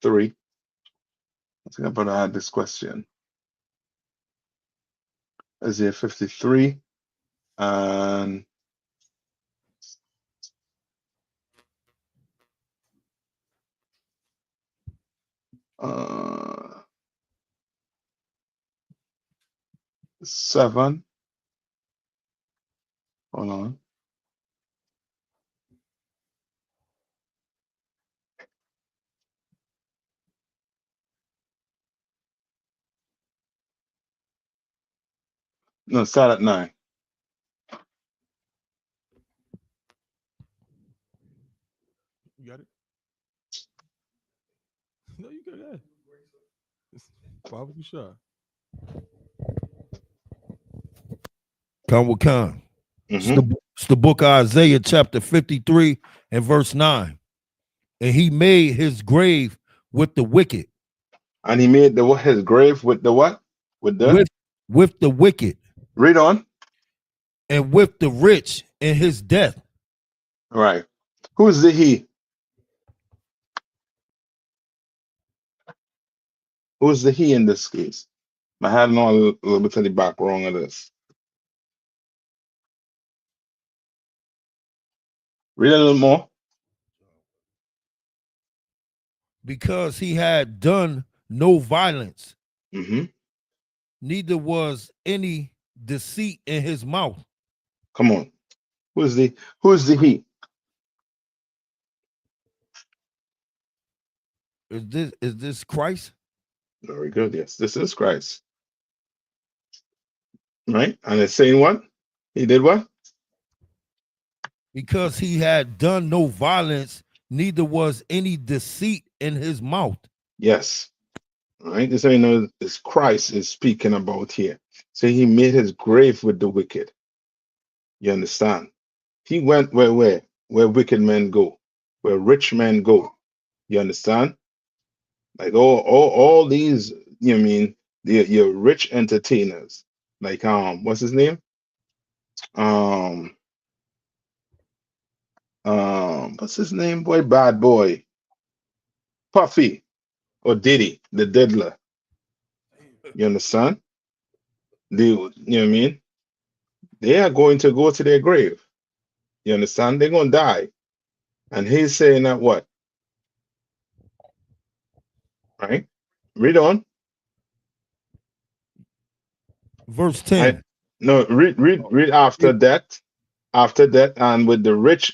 53. I think I better add this question. Isaiah 53 and uh 7. Hold on. No, start at 9. You got it? No, you got it. Why would you shy? Come with Khan. It's the book of Isaiah, chapter 53 and verse 9. And he made his grave with the wicked. And he made his grave with the what? With the wicked. Read on. And with the rich in his death. Right. Who's the he? Who's the he in this case? I had no a little bit of the background of this. Read a little more. Because he had done no violence, neither was any deceit in his mouth. Come on. Who's the he? Is this Christ? Very good. Yes, this is Christ. Right? And it's saying what? He did what? Because he had done no violence, neither was any deceit in his mouth. Yes. All right. This ain't no this Christ is speaking about here. So he made his grave with the wicked. You understand? He went where wicked men go, where rich men go. You understand? Like all these, you know, mean your rich entertainers, like what's his name? What's his name? Boy, bad boy, Puffy or Diddy, the diddler. You understand? You know what I mean? They are going to go to their grave. You understand? They're gonna die. And he's saying that what? Right? Read on. Verse 10. No, read after that. After that, and with the rich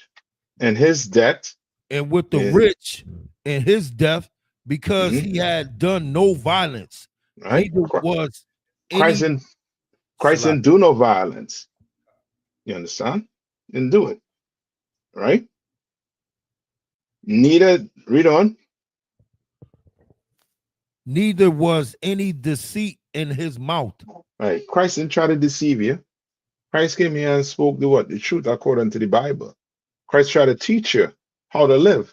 and his death. And with the rich in his death, because he had done no violence. Right? Was Christ didn't do no violence. You understand? Didn't do it. Right? Neither, read on. Neither was any deceit in his mouth. Right. Christ didn't try to deceive you. Christ came here and spoke the what? The truth according to the Bible. Christ tried to teach you how to live.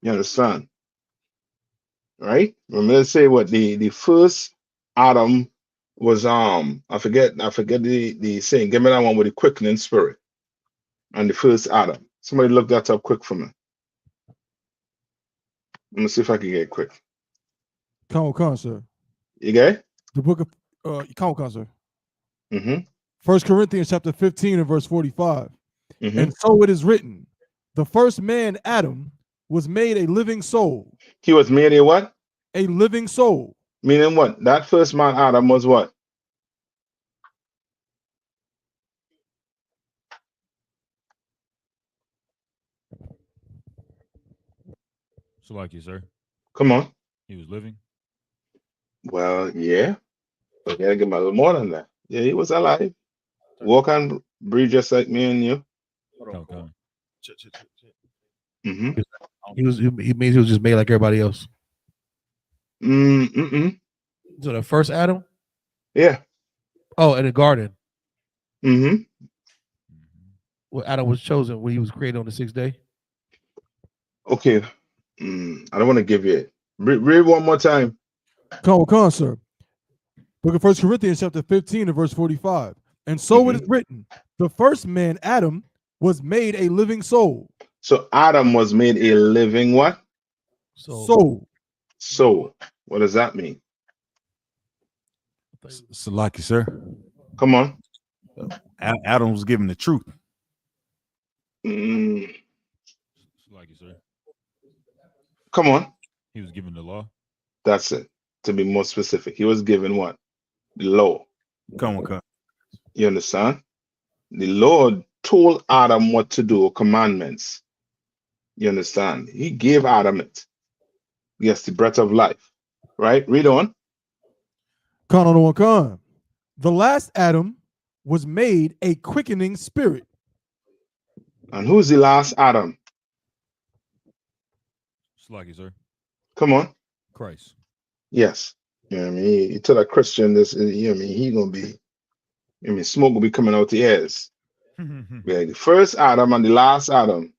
You understand? Right? Remember, let's say what the first Adam was I forget the saying. Give me that one with the quickening spirit. And the first Adam. Somebody look that up quick for me. Let me see if I can get it quick. Come, sir. You get it? The book of come, sir. 1 Corinthians chapter 15 and verse 45. And so it is written, the first man, Adam, was made a living soul. He was made a what? A living soul. Meaning what? That first man, Adam, was what? So like you, sir. Come on. He was living? Well, yeah. But you gotta give him a little more than that. Yeah, he was alive. Walk and breathe just like me and you. Okay. He means he was just made like everybody else. So the first Adam? Yeah. Oh, in the garden. Well, Adam was chosen when he was created on the 6th day. Okay. I don't want to give you it. Read one more time. Come, sir. Book of 1 Corinthians chapter 15 and verse 45. And so it is written, the first man, Adam, was made a living soul. So Adam was made a living what? So, what does that mean? Salaki, sir. Come on. Adam was given the truth. Mm, Salaki, sir. come on. He was given the law. That's it. To be more specific, he was given what? The law. Come on. You understand? The Lord told Adam what to do, commandments. You understand? He gave Adam it. Yes, the breath of life. Right? Read on. The last Adam was made a quickening spirit. And who's the last Adam? Salaki, sir. Come on. Christ. Yes. You know what I mean? You tell a Christian this, you know what I mean? He gonna be, I mean, smoke will be coming out the ears. Yeah, the first Adam and the last Adam.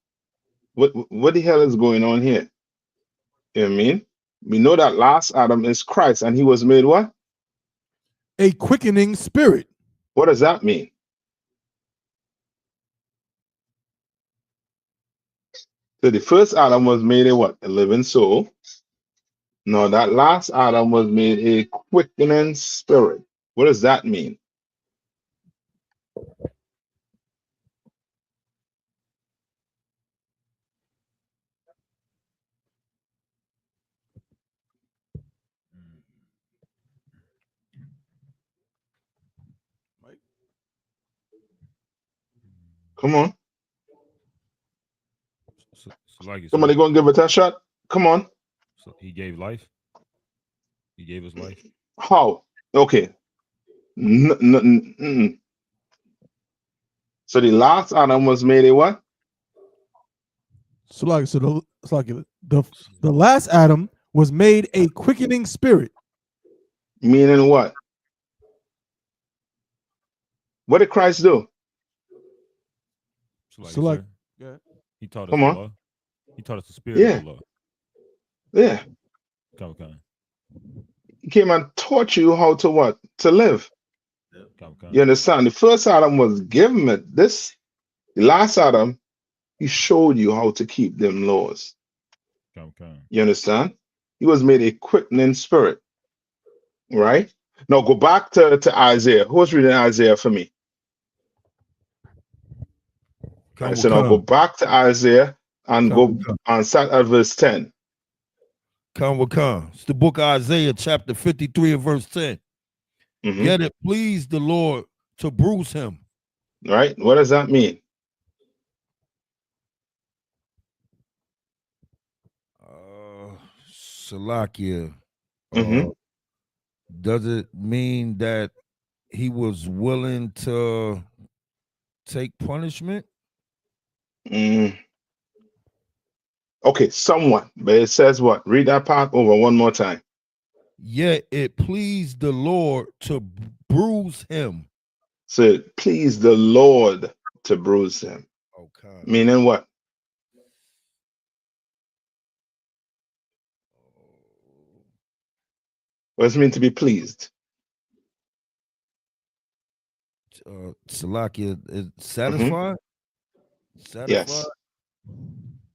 What the hell is going on here? You know what I mean? We know that last Adam is Christ, and he was made what? A quickening spirit. What does that mean? So the first Adam was made a what? A living soul. No, that last Adam was made a quickening spirit. What does that mean? Come on. Salaki, Somebody sir. gonna give it a shot? Come on. So he gave life. He gave us life. How? Okay. So the last Adam was made a what? The last Adam was made a quickening spirit. Meaning what? What did Christ do? Salaki, sir. He taught us Come the on. law. He taught us the spirit of the law. Yeah. Come. He came and taught you how to what? To live. Come. You understand? The first Adam was given it. The last Adam, he showed you how to keep them laws. Come. You understand? He was made a quickening spirit. Right? Now go back to Isaiah. Who's reading Isaiah for me? I said, I'll go back to Isaiah and go and start at verse 10. It's the book of Isaiah, chapter 53 and verse 10. Yet it pleased the Lord to bruise him. Right? What does that mean? Salakia. Does it mean that he was willing to take punishment? Okay, somewhat. But it says what? Read that part over one more time. Yet it pleased the Lord to bruise him. So it pleased the Lord to bruise him. Okay. Meaning what? What does it mean to be pleased? Salakia is satisfied? Satisfied? Yes.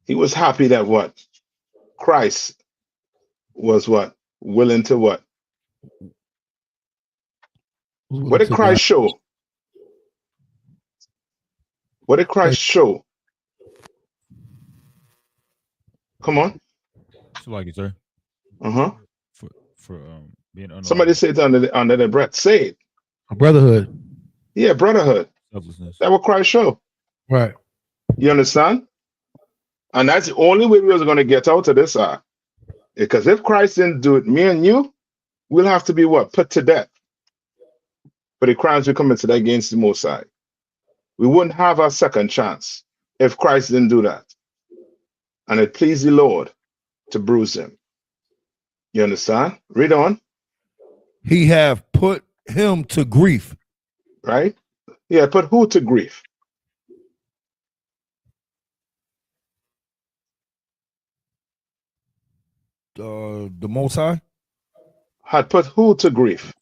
He was happy that what? Christ was what? Willing to what? What did Christ show? What did Christ show? Come on. Salaki, sir. For being unlawful. Somebody say it under the breath. Say it. Brotherhood. Yeah, brotherhood. Selflessness. That's what Christ showed. Right. You understand? And that's the only way we are going to get out of this. Because if Christ didn't do it, me and you, we'll have to be what? Put to death for the crimes we committed against the Most High. We wouldn't have a second chance if Christ didn't do that. And it pleased the Lord to bruise him. You understand? Read on. He have put him to grief. Right? Yeah, put who to grief? The Most High? Had put who to grief?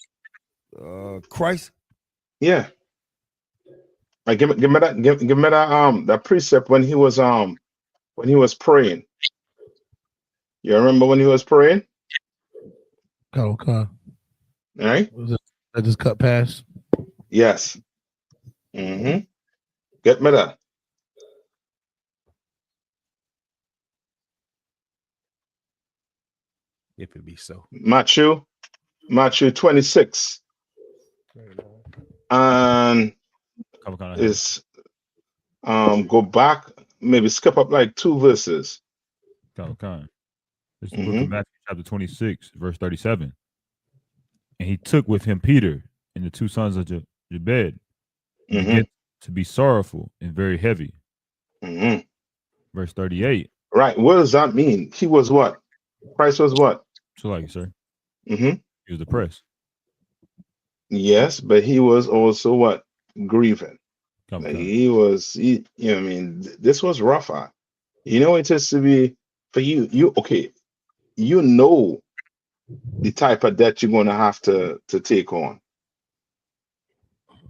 Christ. Yeah. Give me that that precept when he was praying. You remember when he was praying? Okay. All right. I just cut past. Yes. Mm-hmm. Get me that. If it be so. Matthew 26. And is go back, maybe skip up like 2 verses. It's the book of Matthew chapter 26, verse 37. And he took with him Peter and the 2 sons of Jebed, and began to be sorrowful and very heavy. Verse 38. Right. What does that mean? He was what? Christ was what? So like, sir. He was depressed. Yes, but he was also what? Grieving. He was, you know, I mean, this was rough. You know, it is to be for you, okay, you know the type of debt you're going to have to take on.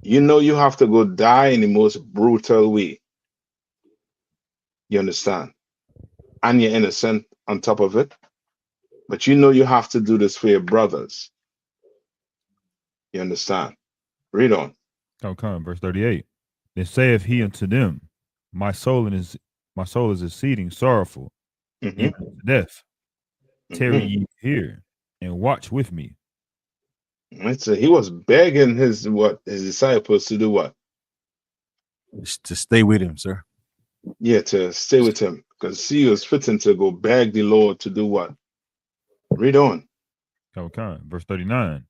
You know, you have to go die in the most brutal way. You understand? And you're innocent on top of it. But you know you have to do this for your brothers. You understand? Read on. Verse 38. Then saith he unto them, my soul is exceeding sorrowful, even to death. Tarry ye here and watch with me. So he was begging his disciples to do what? To stay with him, sir. Yeah, to stay with him, because he was fitting to go beg the Lord to do what? Read on. Verse 39.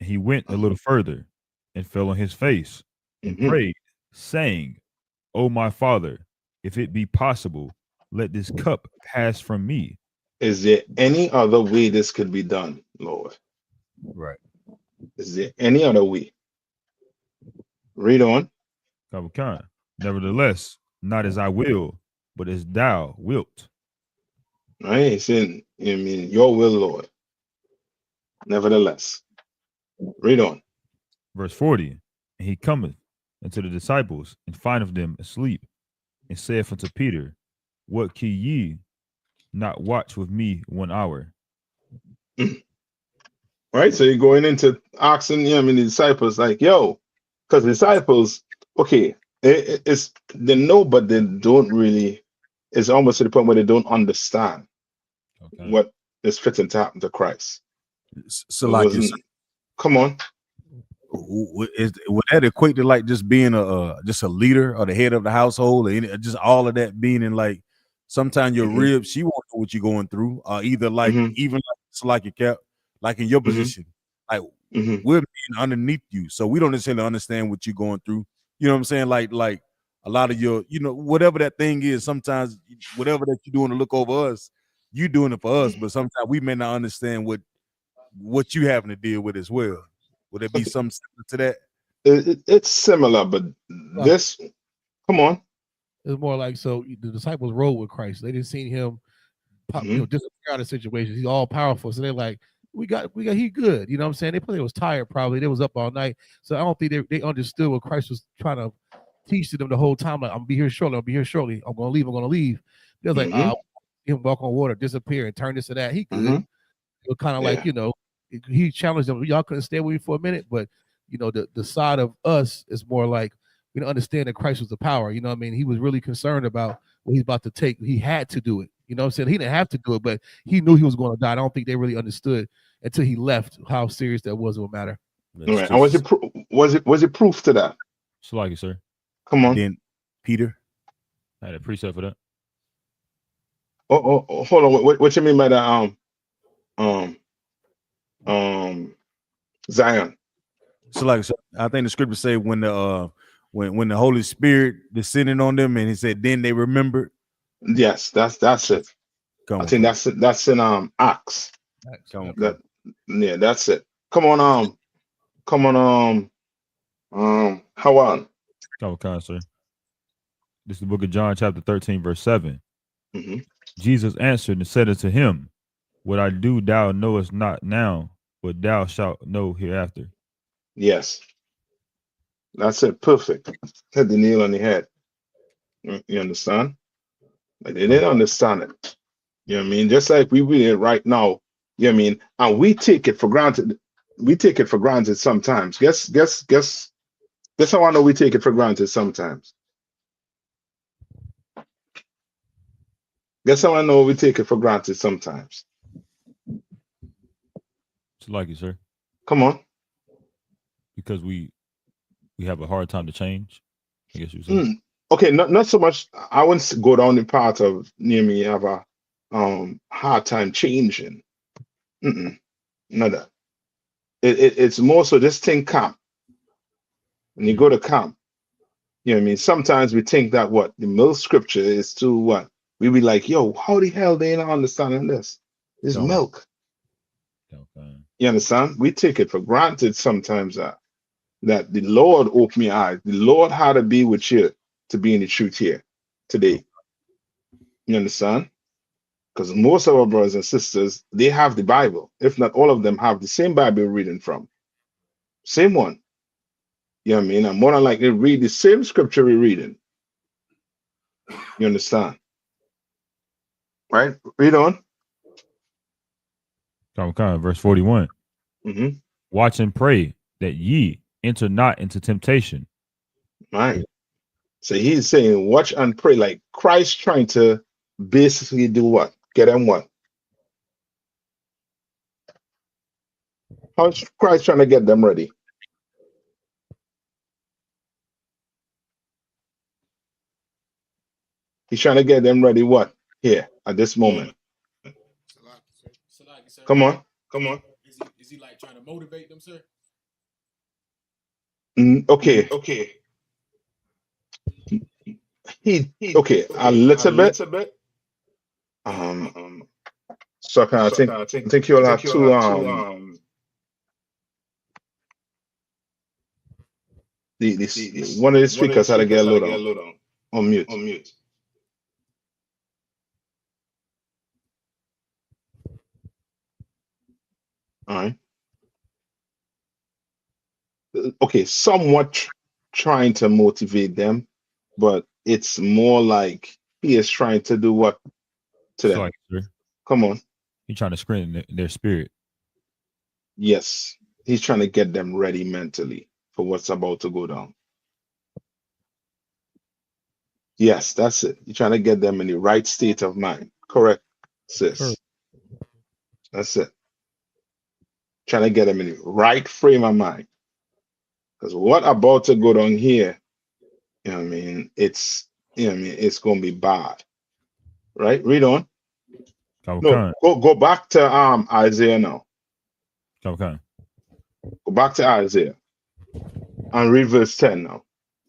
And he went a little further and fell on his face and prayed, saying, O my Father, if it be possible, let this cup pass from me. Is there any other way this could be done, Lord? Right. Is there any other way? Read on. Nevertheless, not as I will, but as thou wilt. Right? He's saying, I mean, your will, Lord. Nevertheless. Read on. Verse 40. And he cometh unto the disciples and findeth them asleep, and saith unto Peter, what can ye not watch with me 1 hour? Right? So you're going into asking the disciples, like, yo, because disciples, okay, it's they know, but they don't really, it's almost to the point where they don't understand what is fitting to happen to Christ. So like, come on. Would that equate to like just being just a leader or the head of the household, or just all of that being in like sometimes your ribs, she won't know what you're going through, either like even like, it's like you kept like in your position, like we're being underneath you, so we don't necessarily understand what you're going through. You know what I'm saying? Like a lot of your, you know, whatever that thing is, sometimes whatever that you're doing to look over us, you doing it for us, but sometimes we may not understand what you having to deal with as well. Would it be something similar to that? It's similar, but this, come on. It's more like, so the disciples rode with Christ. They didn't see him pop, disappear out of situations. He's all powerful. So they're like, we got, he good. You know what I'm saying? They probably was tired, probably. They was up all night. So I don't think they understood what Christ was trying to teach to them the whole time. Like, I'm gonna be here shortly. I'm gonna leave. They was like, him walk on water, disappear, and turn this to that. He good. It was kind of like, you know, he challenged them. Y'all couldn't stay with me for a minute, but you know, the side of us is more like, we don't understand that Christ was the power. You know what I mean? He was really concerned about what he's about to take. He had to do it. You know what I'm saying? He didn't have to do it, but he knew he was going to die. I don't think they really understood until he left how serious that was a matter. All right. And was it proof to that? So like it, sir. Come on. Then Peter. I had a precept for that. Oh, hold on. What you mean by that? Zion. So like, I think the scriptures say when the Holy Spirit descended on them, and he said, then they remembered. Yes, that's it. I think that's it. That's in Acts. Yeah, that's it. Come on, Hawan. Okay, sir. This is the book of John, chapter 13, verse 7. Jesus answered and said unto him, what I do thou knowest not now, but thou shalt know hereafter. Yes. That's it. Perfect. Hit the nail on the head. You understand? Like, they didn't understand it. You know what I mean? Just like we read it right now, you know what I mean? And we take it for granted. We take it for granted sometimes. Guess how I know we take it for granted sometimes. Guess how I know we take it for granted sometimes. It's like it, sir. Come on. Because we have a hard time to change. I guess you say. Okay, not so much. I wouldn't go down the path of near me have a hard time changing. Not that. It's more so just think camp. When you go to camp, you know what I mean? Sometimes we think that what the middle scripture is to what? We be like, yo, how the hell they not understanding this? This milk. Okay. You understand? We take it for granted sometimes that the Lord opened my eyes. The Lord had to be with you to be in the truth here today. You understand? Because most of our brothers and sisters, they have the Bible. If not all of them have the same Bible reading from. Same one. You know what I mean? I'm more than likely read the same scripture we're reading. You understand? Right? Read on. Verse 41. Watch and pray that ye enter not into temptation. Right. So he's saying, watch and pray, like Christ trying to basically do what? Get them what? How's Christ trying to get them ready? He's trying to get them ready what? Here, at this moment. Come on. Is he like trying to motivate them, sir? Okay. A little bit. So I think you'll have to one of the speakers had to get a little on mute. All right. Okay, somewhat trying to motivate them, but it's more like he is trying to do what to them? Sir. Come on. He's trying to strengthen their spirit. Yes, he's trying to get them ready mentally for what's about to go down. Yes, that's it. You're trying to get them in the right state of mind. Correct, sis. Correct. That's it. Trying to get them in the right frame of mind. Because what about to go down here, you know what I mean? It's it's gonna be bad. Right? Read on. No, go back to Isaiah now. Okay. Go back to Isaiah and read verse 10 now.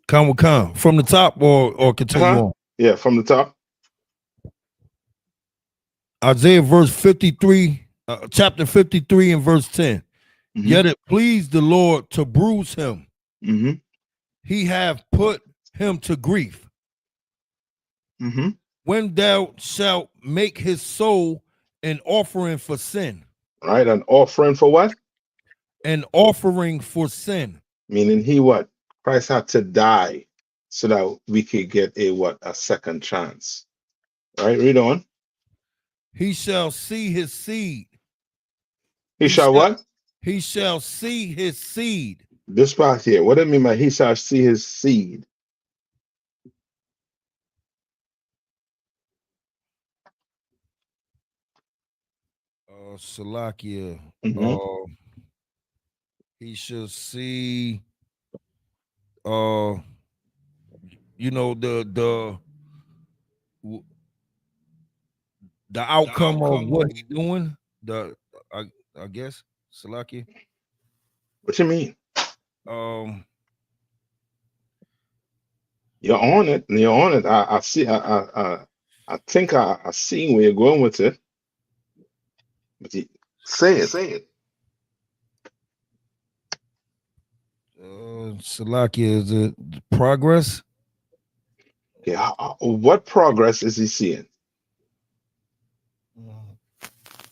Come from the top or continue on. Yeah, from the top. Isaiah verse 53, chapter 53 and verse 10. Yet it pleased the Lord to bruise him. He hath put him to grief. When thou shalt make his soul an offering for sin. Right, an offering for what? An offering for sin. Meaning he what? Christ had to die so that we could get a second chance. Right, read on. He shall see his seed. He shall what? He shall see his seed. This part here. What do you mean by he shall see his seed? Salakia. He shall see the outcome of what he's doing. I guess Salakia. What you mean? You're on it. You're on it. I see. I think I see where you're going with it. But say it. Salakia, is it progress? Okay. What progress is he seeing?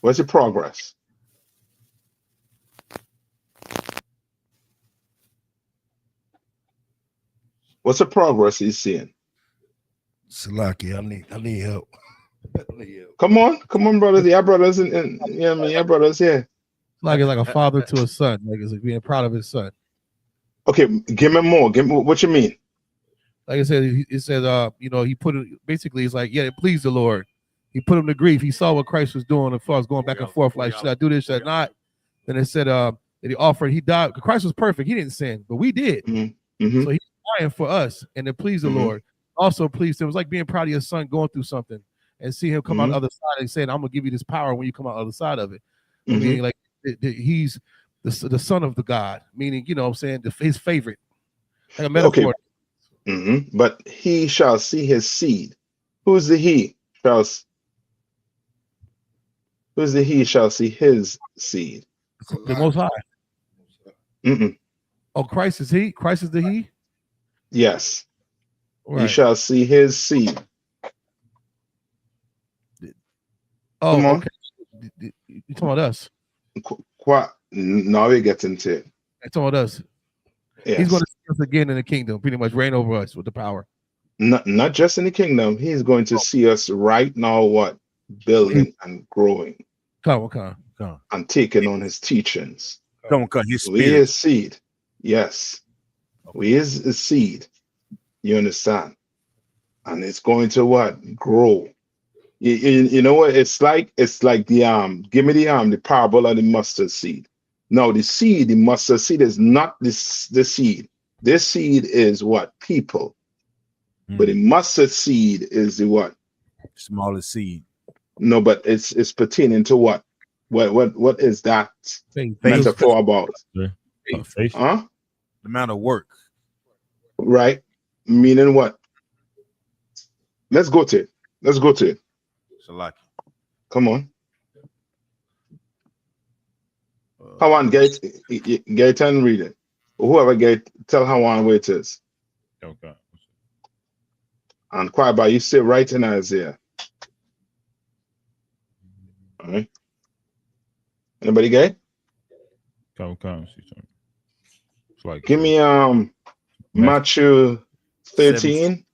What's the progress? What's the progress he's seeing? Salakia, I need help. Come on, brothers. Yeah, brothers, and yeah, I mean, yeah, brothers. Yeah. Like it's like a father to a son. Like it's like being proud of his son. Okay, give me more. Give me what you mean. Like I said, it said, he put it basically. It's like, yeah, it pleased the Lord. He put him to grief. He saw what Christ was doing as far as going back and forth. Like, should I do this? Should I not? Then it said that he offered. He died. Christ was perfect. He didn't sin, but we did. Mm-hmm. So he's dying for us, and it pleased the Lord. Also pleased him. It was like being proud of your son going through something and see him come out the other side and saying, "I'm gonna give you this power when you come out the other side of it." Meaning, like he's the son of the God. Meaning, you know, what I'm saying his favorite. Like a metaphor. Okay. But he shall see his seed. Who's the he? Who's the he shall see his seed? The Most High. Oh, Christ is he? Christ is the he? Yes. Right. He shall see his seed. Oh, come on. Okay. You talking about us? Now we get into it. You're talking about us. Yes. He's going to see us again in the kingdom, pretty much reign over us with the power. Not just in the kingdom. He's going to see us right now, what? Building and growing. Come on. And taking on his teachings. Come. His spirit. We is seed. Yes. We is a seed. You understand? And it's going to what? Grow. You know what? It's like the give me the parable of the mustard seed. Now the mustard seed is not the seed. This seed is what? People. But the mustard seed is the what? Smallest seed. No, but it's pertaining to what? What is that metaphor about? Faith. Huh? The amount of work. Right. Meaning what? Let's go to it. Salaki. Come on. Hawan, get and read it. Whoever tell Hawan where it is. Okay. And Kwaba, you sit right in Isaiah. All right. Anybody get it? Come. Like give me Matthew 13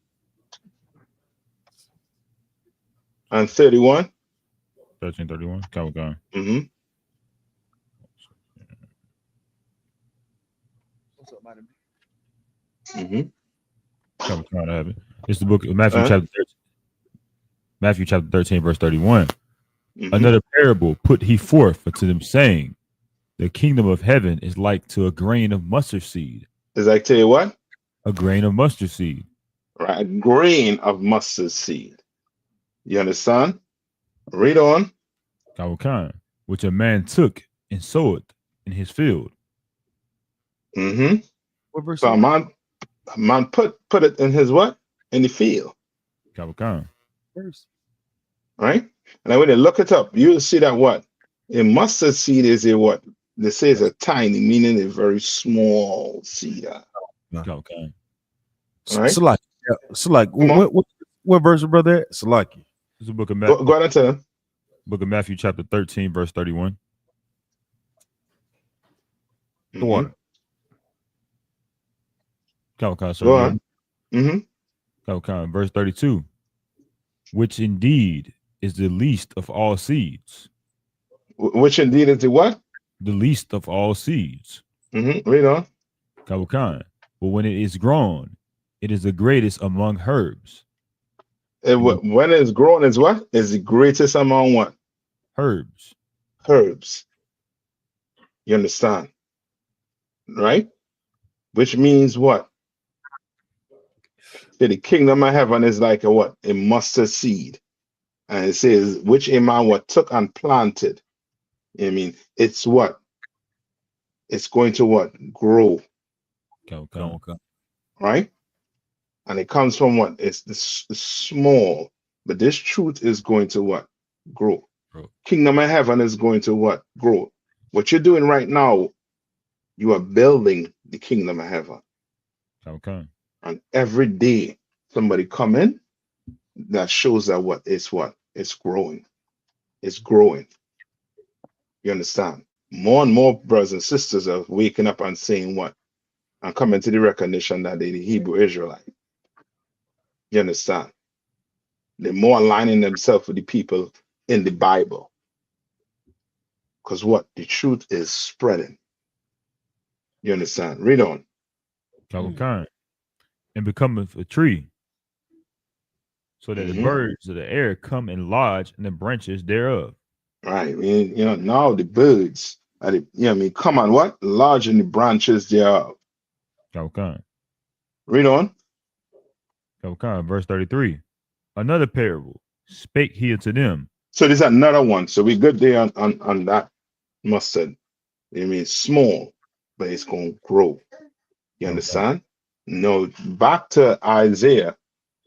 and 31. 13:31. Come. Come to have it. It's the book of Matthew chapter 13. Matthew chapter 13, verse 31. Another parable put he forth unto them, saying, the kingdom of heaven is like to a grain of mustard seed. Is like to what? A grain of mustard seed. Right, a grain of mustard seed. You understand? Read on. Which a man took and sowed in his field. What verse? So a man put it in his what? In the field. Verse. Right? And when you look it up, you'll see that what? A mustard seed is a what? They say it's a tiny, meaning a very small seed. Okay. Right? Salaki. What verse, brother? Salaki. It's the book of Matthew. Go ahead and tell him. Book of Matthew, chapter 13, verse 31. The one. Go on. Verse 32. Which indeed is the least of all seeds. Which indeed is the what? The least of all seeds. Read on. But when it is grown, it is the greatest among herbs. When it's grown is what? Is the greatest among what? Herbs. You understand? Right? Which means what? The kingdom of heaven is like a what? A mustard seed. And it says, which a man what took and planted. I mean, it's what? It's going to what? Grow. Okay. Right? And it comes from what? It's small. But this truth is going to what? Grow. Kingdom of heaven is going to what? Grow. What you're doing right now, you are building the kingdom of heaven. Okay. And every day somebody come in, that shows that what? It's growing. It's growing. You understand? More and more brothers and sisters are waking up and saying what? And coming to the recognition that they're the Hebrew Israelite. You understand? They're more aligning themselves with the people in the Bible. Because what? The truth is spreading. You understand? Read on. Kind. And becometh a tree, so that the birds of the air come and lodge in the branches thereof. Right. Now the birds are come on, what? Lodge in the branches thereof. Kind. Read on. Kind. Verse 33. Another parable spake he unto them. So there's another one. So we good there on that mustard. Small, but it's going to grow. You understand? No, back to Isaiah,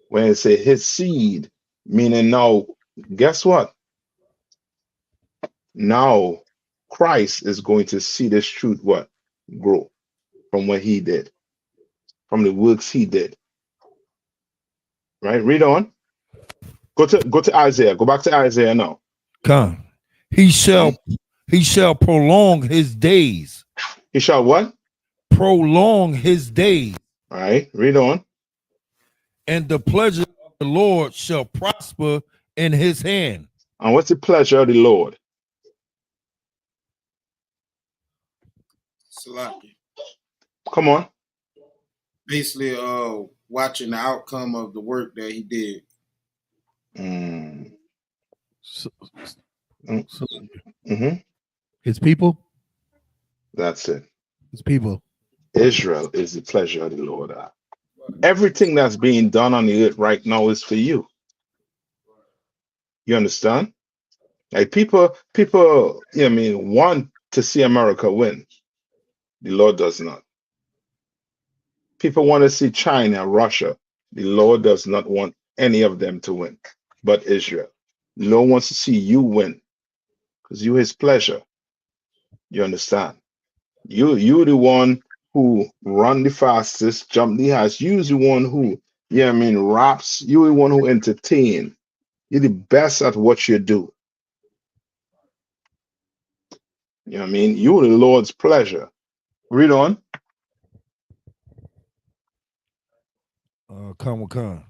when it say his seed, meaning now, guess what? Now Christ is going to see this truth what? Grow from what he did, from the works he did. Right? Read on. Go to Isaiah. Go back to Isaiah now. Come. He shall prolong his days. He shall what? Prolong his days. All right. Read on. And the pleasure of the Lord shall prosper in his hand. And what's the pleasure of the Lord? Salaki. Come on. Basically, watching the outcome of the work that he did. His people. That's it. His people. Israel is the pleasure of the Lord. Everything that's being done on the earth right now is for you. You understand? Like people, want to see America win. The Lord does not. People want to see China, Russia. The Lord does not want any of them to win, but Israel. The Lord wants to see you win, because you his pleasure. You understand? You the one who run the fastest, jump the highest. You the one who, raps. You the one who entertain. You're the best at what you do. You know what I mean? You're the Lord's pleasure. Read on. Come.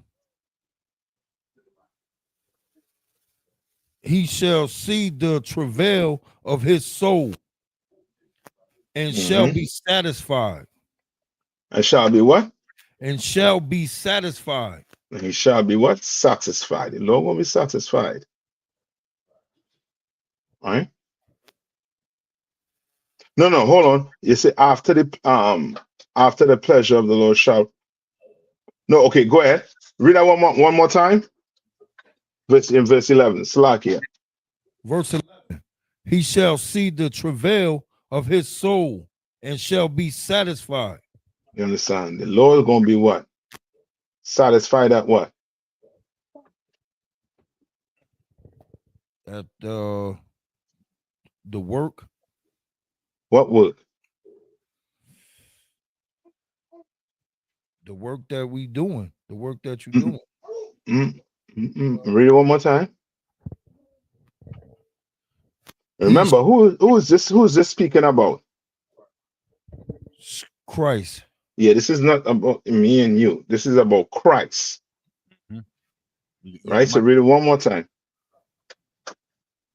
He shall see the travail of his soul and shall be satisfied. And shall be what? And shall be satisfied. And he shall be what? Satisfied. The Lord will be satisfied. All right? No, hold on. You say after the pleasure of the Lord shall. No, okay, go ahead. Read that one more time. In verse 11. Slakia. Verse 11. He shall see the travail of his soul and shall be satisfied. You understand? The Lord is going to be what? Satisfied at what? At the work. What work? The work that we doing. The work that you're doing. Read it one more time. Remember, who is this? Who is this speaking about? Christ. Yeah, this is not about me and you. This is about Christ. Right? So read it one more time.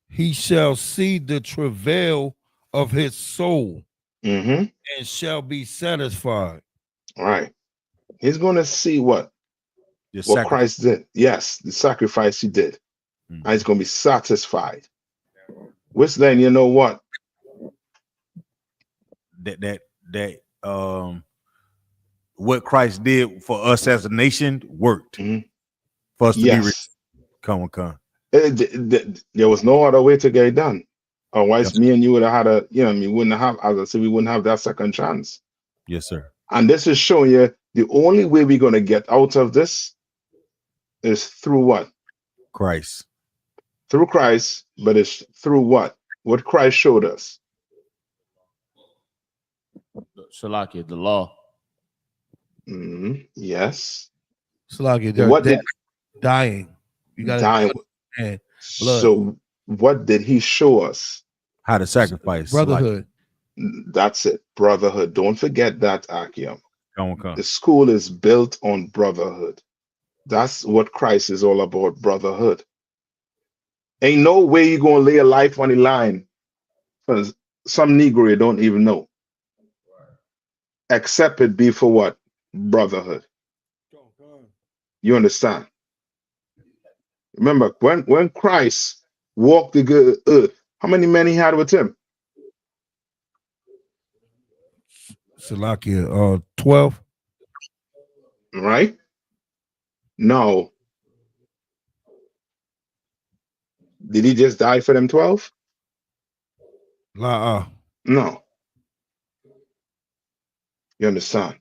He shall see the travail of his soul and shall be satisfied. All right. He's going to see what Christ did. Yes, the sacrifice he did. And he's going to be satisfied. Which then, you know what? That what Christ did for us as a nation worked for us to be rich. Come. There was no other way to get it done. Otherwise, me and you would have had we wouldn't have, as I said, we wouldn't have that second chance. Yes, sir. And this is showing you the only way we're going to get out of this is through what? Christ. Through Christ, but it's through what? What Christ showed us. Salakia, the law. Yes. Salakia, what did dying? You got dying. So what did he show us? How to sacrifice. Brotherhood. That's it. Brotherhood. Don't forget that, Akim. Come. The school is built on brotherhood. That's what Christ is all about, brotherhood. Ain't no way you gonna lay a life on the line for some Negro you don't even know. Except it be for what? Brotherhood. You understand? Remember, when Christ walked the earth, how many men he had with him? Salakia, 12. Right? No. Did he just die for them 12? La No. You understand?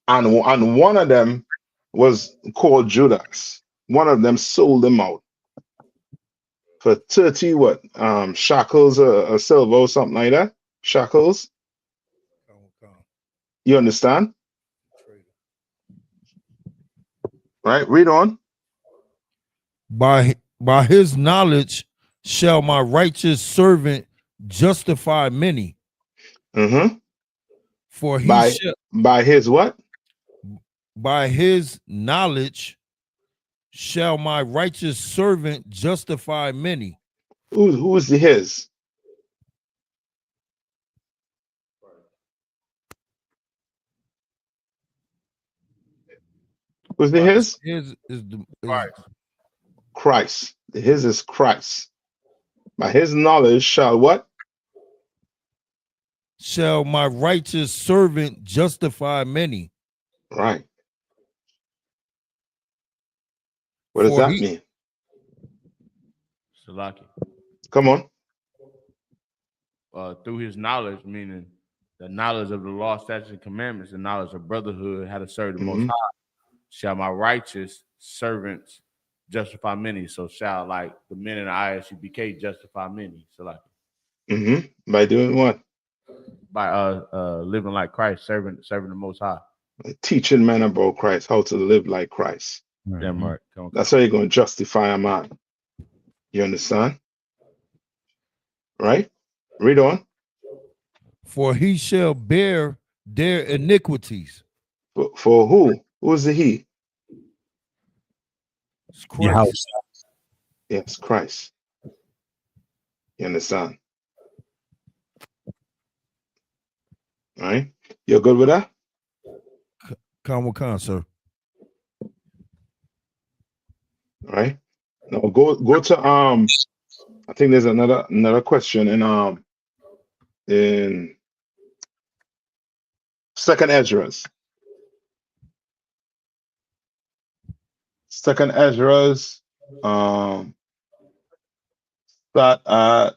And one of them was called Judas. One of them sold him out for 30 what? Shekels or silver or something like that. Shekels. You understand? Right? Read on. By his knowledge shall my righteous servant justify many. Mm-hmm. For he by his what? By his knowledge shall my righteous servant justify many. Who's the his? Who's the his? His is Christ. The his is Christ. By his knowledge shall what? Shall my righteous servant justify many. Right. What does that mean? Salaki. Come on. Through his knowledge, meaning the knowledge of the law, statutes, and commandments, the knowledge of brotherhood, how to serve the Most High, shall my righteous servants justify many. So shall like the men in the ISUBK justify many. So like by doing what? By living like Christ, serving the Most High. Teaching men about Christ, how to live like Christ. Damn right. That's how you're going to justify a man. You understand? Right? Read on. For he shall bear their iniquities. For who? Who's the he? It's Christ. Yes, Christ. You understand? All right? You're good with that? Con, sir. All right. Now go to I think there's another question in Second Ezra's. Second Ezra's start at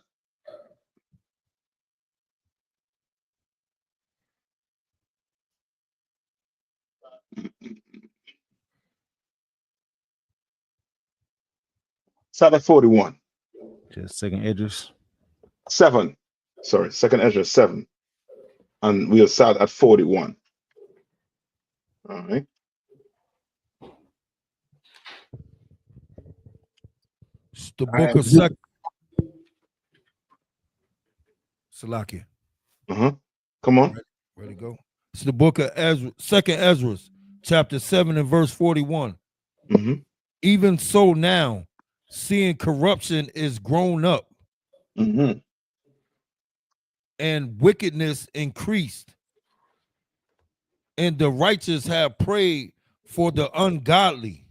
start at 41. Just second Edges. 7. Sorry, Second Ezra 7. And we'll start at 41. All right. It's the book of Second. Salakia. Come on. Ready to go. It's the book of Ezra, Second Ezra, chapter 7 and verse 41. Even so now, seeing corruption is grown up and wickedness increased, and the righteous have prayed for the ungodly.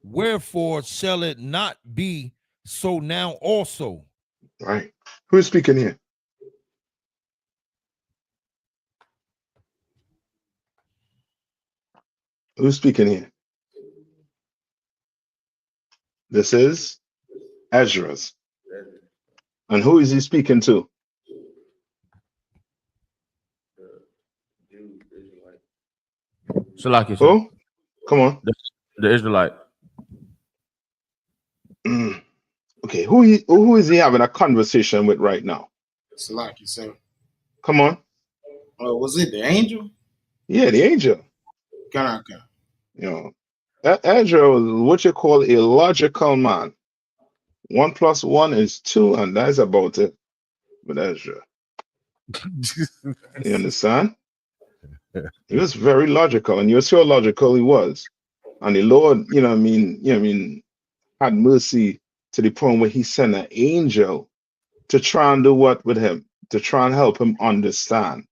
Wherefore shall it not be so now also? Right. Who's speaking here? Who's speaking here? This is Ezra's. And who is he speaking to? Salaki. Oh, come on. The Israelite. Okay, who is he having a conversation with right now? Salaki, sir. Come on. Was it the angel? Yeah, the angel. Can. You know, Ezra was what you call a logical man. 1 + 1 is 2, and that's about it with Ezra. You understand? He was very logical, and you see how logical he was. And the Lord, had mercy to the point where he sent an angel to try and do what with him? To try and help him understand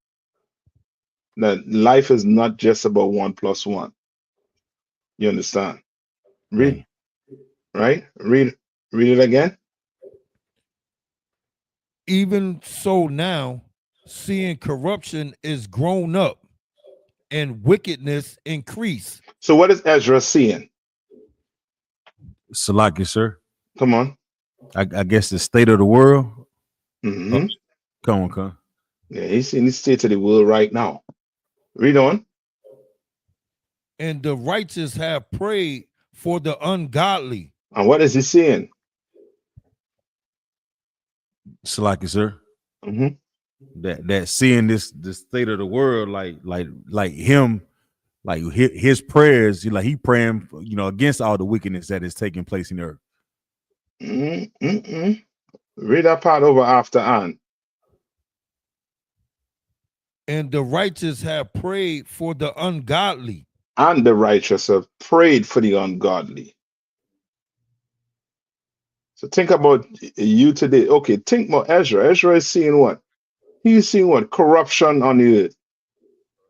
that life is not just about 1+1. You understand? Read, right? Read it again. Even so now, seeing corruption is grown up and wickedness increase. So what is Ezra seeing? Salaki, sir. Come on. I guess the state of the world. Mm-hmm. Come on. Yeah, he's in the state of the world right now. Read on. And the righteous have prayed for the ungodly. And what is he saying? Salaki, sir. Mm-hmm. That seeing the state of the world, like him, like his prayers, like he praying, against all the wickedness that is taking place in the earth. Read that part over after on. And the righteous have prayed for the ungodly. And the righteous have prayed for the ungodly. So think about you today. Okay, think about Ezra. Ezra is seeing what? He's seeing what? Corruption on the earth.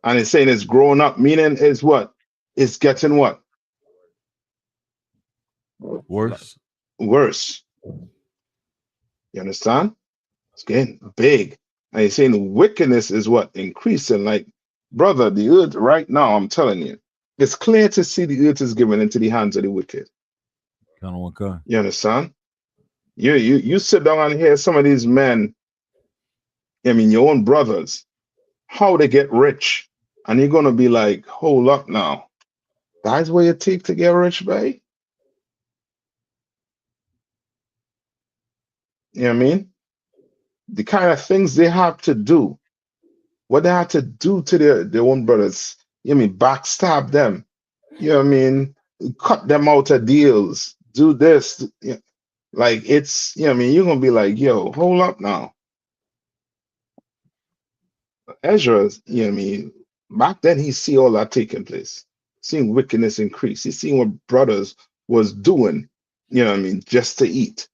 And he's saying it's growing up, meaning it's what? It's getting what? Worse. You understand? It's getting big. And he's saying wickedness is what? Increasing. Like, brother, the earth right now, I'm telling you, it's clear to see the earth is given into the hands of the wicked. You understand? You sit down and hear some of these men, your own brothers, how they get rich. And you're going to be like, hold up now. That's what you take to get rich, babe? You know what I mean? The kind of things they have to do, what they have to do to their own brothers, backstab them, cut them out of deals, do this. Like it's, you're going to be like, yo, hold up now. Ezra, back then he see all that taking place, seeing wickedness increase. He's seeing what brothers was doing, just to eat.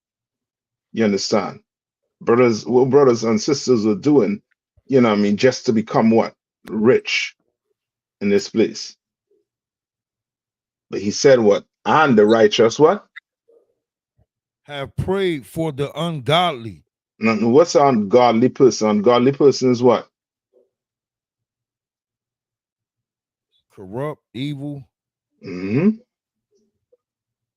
You understand? What brothers and sisters were doing, just to become what? Rich in this place. But he said what? And the righteous what? Have prayed for the ungodly. Now, what's an ungodly person? Ungodly person is what? Corrupt, evil.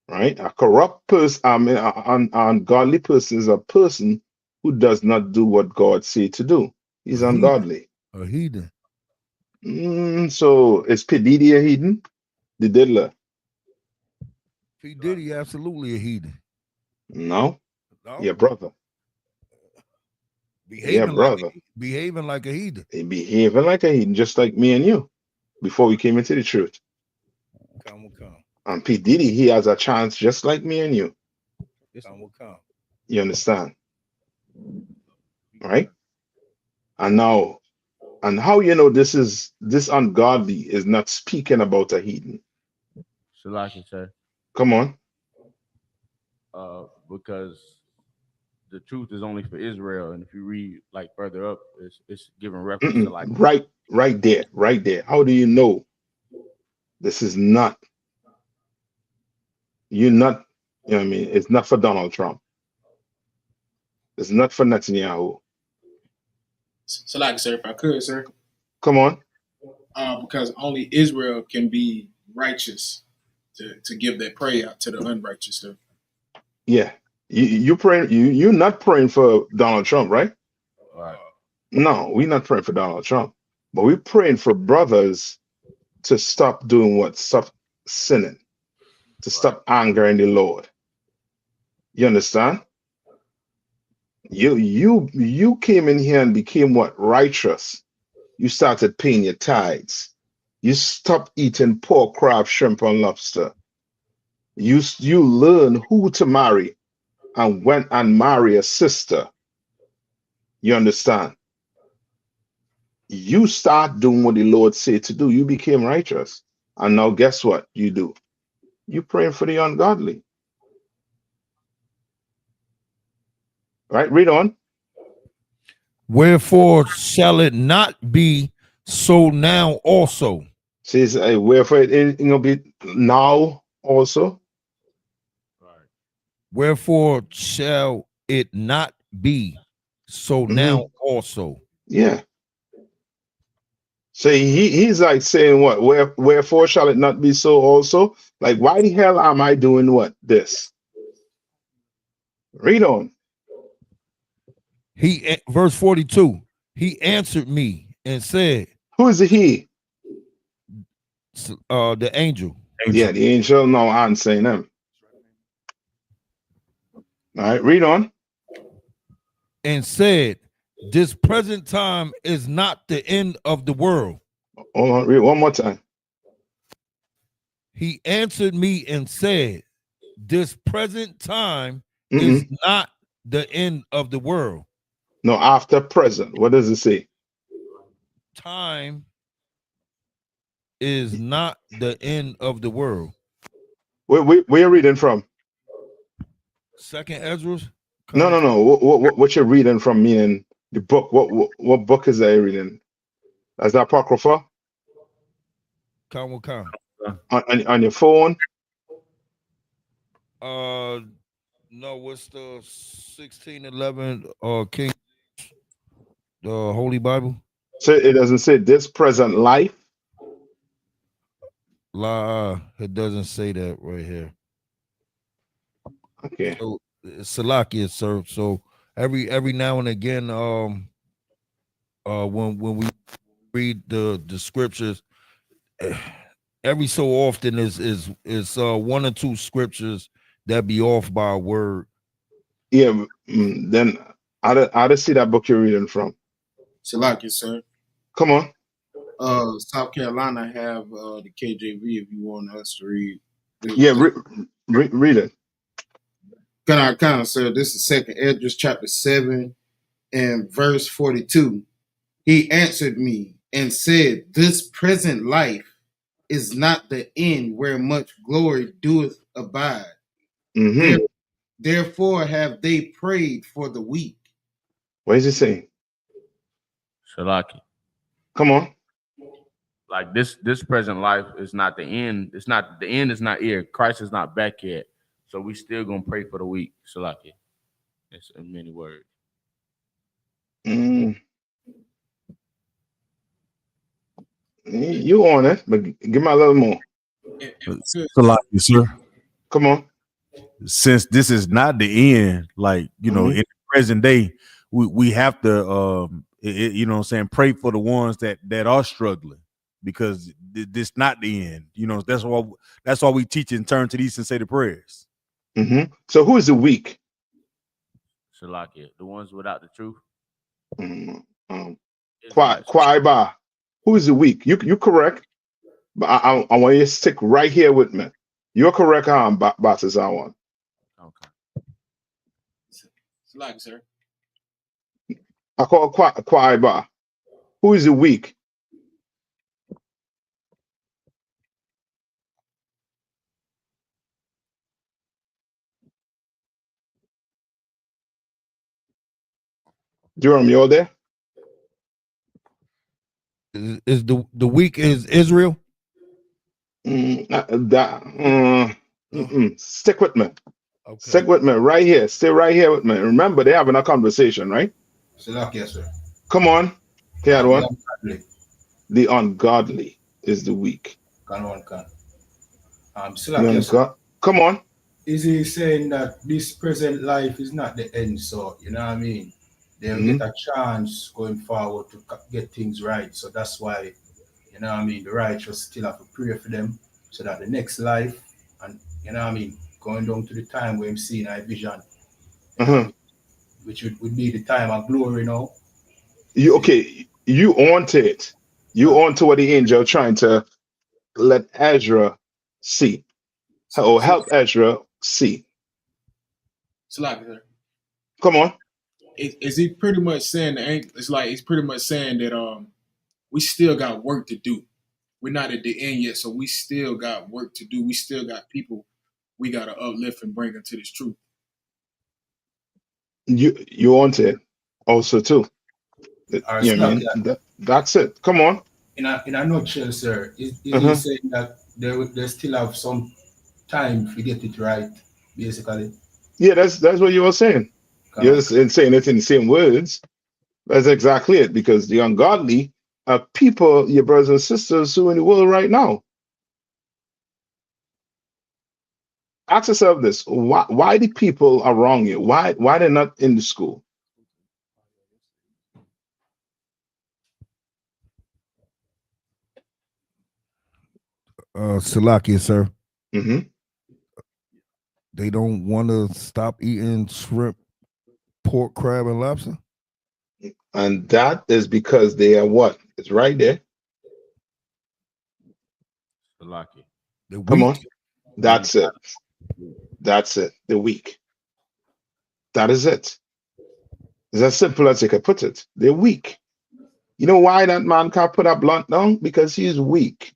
Right? A corrupt person, an ungodly person is a person who does not do what God say to do. He's ungodly. A heathen. So is P. Diddy a heathen? The diddler? P. Diddy absolutely a heathen. No. Yeah, brother. Behaving like a heathen. They behaving like a heathen, just like me and you, before we came into the truth. Come. And P. Diddy, he has a chance just like me and you. Come. You understand? Right? And now, and how this ungodly is not speaking about a heathen? Salaki, sir. Come on. Because the truth is only for Israel, and if you read like further up, it's giving reference to like right there. How do you know this is not? You're not. You know what I mean? It's not for Donald Trump. It's not for Netanyahu. So, like, sir, if I could, sir. Come on. Because only Israel can be righteous to give that prayer out to the unrighteous, sir. Yeah. You praying? You're not praying for Donald Trump, right? Right. No, we're not praying for Donald Trump, but we're praying for brothers to stop doing what? Stop sinning, to stop angering the Lord. You understand? You came in here and became what? Righteous. You started paying your tithes. You stopped eating pork, crab, shrimp, and lobster. You learn who to marry and went and marry a sister. You understand? You start doing what the Lord said to do. You became righteous. And now guess what you do? You praying for the ungodly. Right? Read on. Wherefore shall it not be so now also? Says, wherefore it is going to be now also. Wherefore shall it not be so now also? Yeah. So he's like saying what? Wherefore shall it not be so also? Like, why the hell am I doing what? This. Read on. Verse 42. He answered me and said, who is he? The angel. Yeah, the angel now answering him. All right, read on. And said, this present time is not the end of the world. Hold on, read one more time. He answered me and said, this present time is not the end of the world. No, after present. What does it say? Time is not the end of the world. Where are you reading from? Second Ezra. No. What you're reading from? Meaning the book. What book is that you're reading? Is that Apocrypha? Come. On your phone? No. What's the 1611 King? The Holy Bible. So it doesn't say this present life. It doesn't say that right here. Okay. So, Salakia, sir. So every now and again, when we read the scriptures, every so often is one or two scriptures that be off by a word. Yeah. Then I don't see that book you're reading from. Salakia, sir. Come on. South Carolina have the KJV if you want us to read. Yeah, read it. Kind of, sir. This is Second Ezra chapter 7 and verse 42. He answered me and said, this present life is not the end where much glory doeth abide. Therefore have they prayed for the weak. What is he saying? Shalaki. Come on. Like this present life is not the end. It's not the end is not here. Christ is not back yet. So we still gonna pray for the weak. Shalaki. It's in many words. You on it, but give me a little more. Salakia, sir. Come on. Since this is not the end, like in the present day, we have to you know what I'm saying, pray for the ones that are struggling, because this not the end. You know, that's why we teach and turn to these and say the prayers. So who is the weak? Shalakia, the ones without the truth. Kwaiba. Who is the weak? You correct, but I want you to stick right here with me. You're correct, Batizawan. Okay. Salakia, sir. I call Kwaiba. Who is the weak? Jerome, you there? Is the weak is Israel? Stick with me. Okay. Stick with me right here. Stay right here with me. Remember, they're having a conversation, right? Yes, sir. Come on. One. The ungodly is the weak. Come on. Come on. Is he saying that this present life is not the end? So, you know what I mean? They'll get a chance going forward to get things right. So that's why, you know what I mean, the righteous still have to pray for them so that the next life, and you know what I mean, going down to the time where I'm seeing a vision, which would be the time of glory now. You on to it. You on to what the angel trying to let Ezra see, or help Ezra see. Come on. Is he pretty much saying it's pretty much saying that we still got work to do. we're not at the end yet. So we still got work to do. We still got people we got to uplift and bring into this truth. You want it also too. Or You know what I mean? That's it. Come on. In a nutshell, sir, is he saying that they still have some time to get it right, basically? Yeah, that's what you were saying. You're saying it in the same words. That's exactly it. Because the ungodly are people, your brothers and sisters, who are in the world right now. Ask yourself this: why the people are wrong here? Why they're not in the school? Salakia, sir. Mm-hmm. They don't want to stop eating shrimp, pork, crab, and lobster. And that is because they are what? It's right there. Salaki. Come on. That's it. That's it. They're weak. That is it. It's as simple as you can put it. They're weak. You know why that man can't put a blunt down? Because he's weak.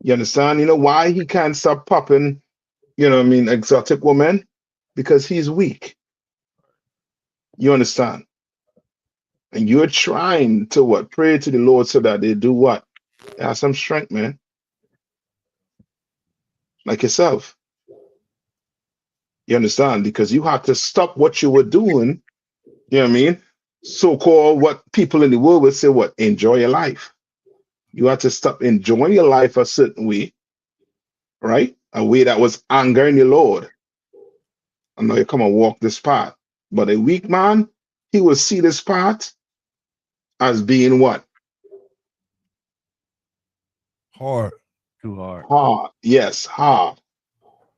You understand? You know why he can't stop popping, you know what I mean, exotic women? Because he's weak. You understand? And you're trying to what? Pray to the Lord so that they do what? They have some strength, man. Like yourself. You understand? Because you have to stop what you were doing, you know what I mean? So-called what people in the world would say, what? Enjoy your life. You have to stop enjoying your life a certain way, right? A way that was angering the Lord. I know you come and walk this path. But a weak man, he will see this path as being what? Hard. Too hard. Hard. Yes, hard.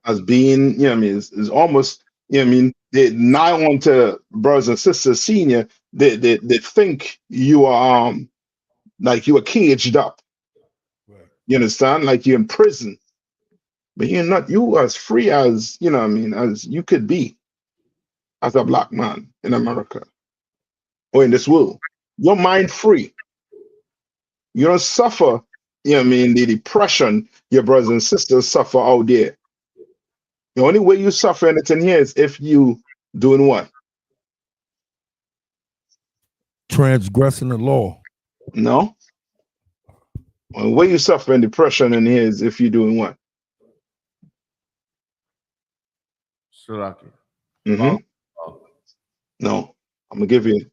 As being, you know what I mean, is almost, you know what I mean, they now on to brothers and sisters, senior, they think you are like you are caged up. Right. You understand? Like you're in prison. But you're not, you as free as, you know what I mean, as you could be as a black man in America or in this world. Your mind free. You don't suffer, you know what I mean, the depression your brothers and sisters suffer out there. The only way you suffer anything here is if you doing what? Transgressing the law. No. The only way you suffer in depression in here is if you're doing what? Salaki. Mm-hmm. No. I'm gonna give you,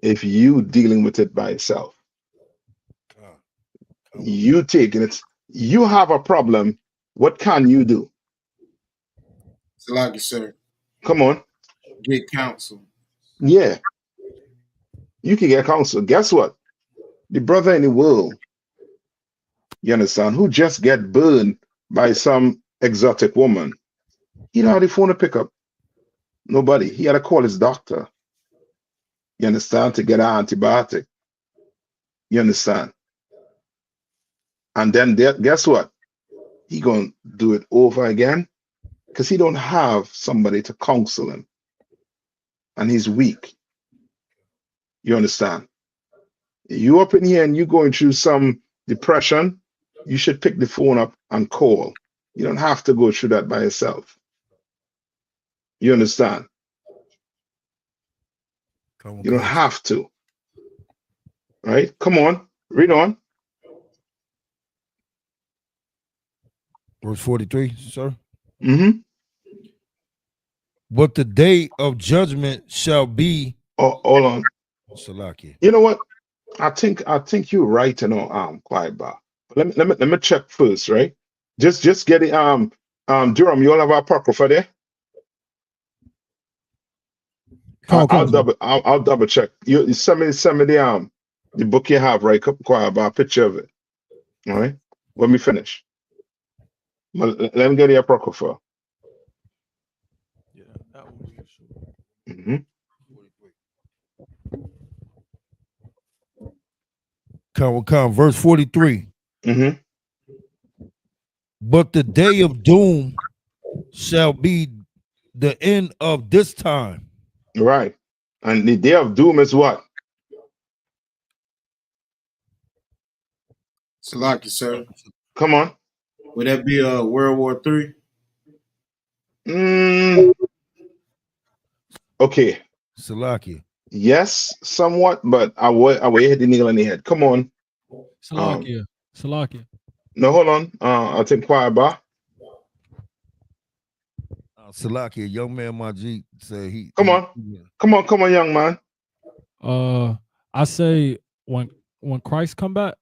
if you dealing with it by yourself. You taking it, you have a problem. What can you do? Salaki, sir. Come on. Get counsel. Yeah. You can get counsel. Guess what? The brother in the world, you understand, who just get burned by some exotic woman, he don't have the phone to pick up. Nobody. He had to call his doctor. You understand? To get an antibiotic. You understand? And then guess what? He gonna do it over again because he don't have somebody to counsel him. And he's weak. You understand? You up in here and you going through some depression, you should pick the phone up and call. You don't have to go through that by yourself. You understand? You don't have to. Right? Come on. Read on. Verse 43, sir. Mm-hmm. But the day of judgment shall be. Oh, hold on. Salaki. You know what? I think you're right, you know, quiet bar. Let me check first, right? Just get it. Durham, you all have a apocrypha there? I'll double check. You send me the book you have, right? Quiet bar, picture of it. All right. When we finish. Well, let me get the apocrypha. Yeah, that one was sure. Mm-hmm. Come, verse 43. Mm-hmm. But the day of doom shall be the end of this time. Right. And the day of doom is what? Salaki, sir. Come on. Would that be World War III? Okay. Salaki. Yes, somewhat, but I will hit the nail on the head. Come on. Salakia. Salakia. No, hold on. I think Kwaba. Salaki, a young man, Majid said he. Come on, young man. I say when Christ come back.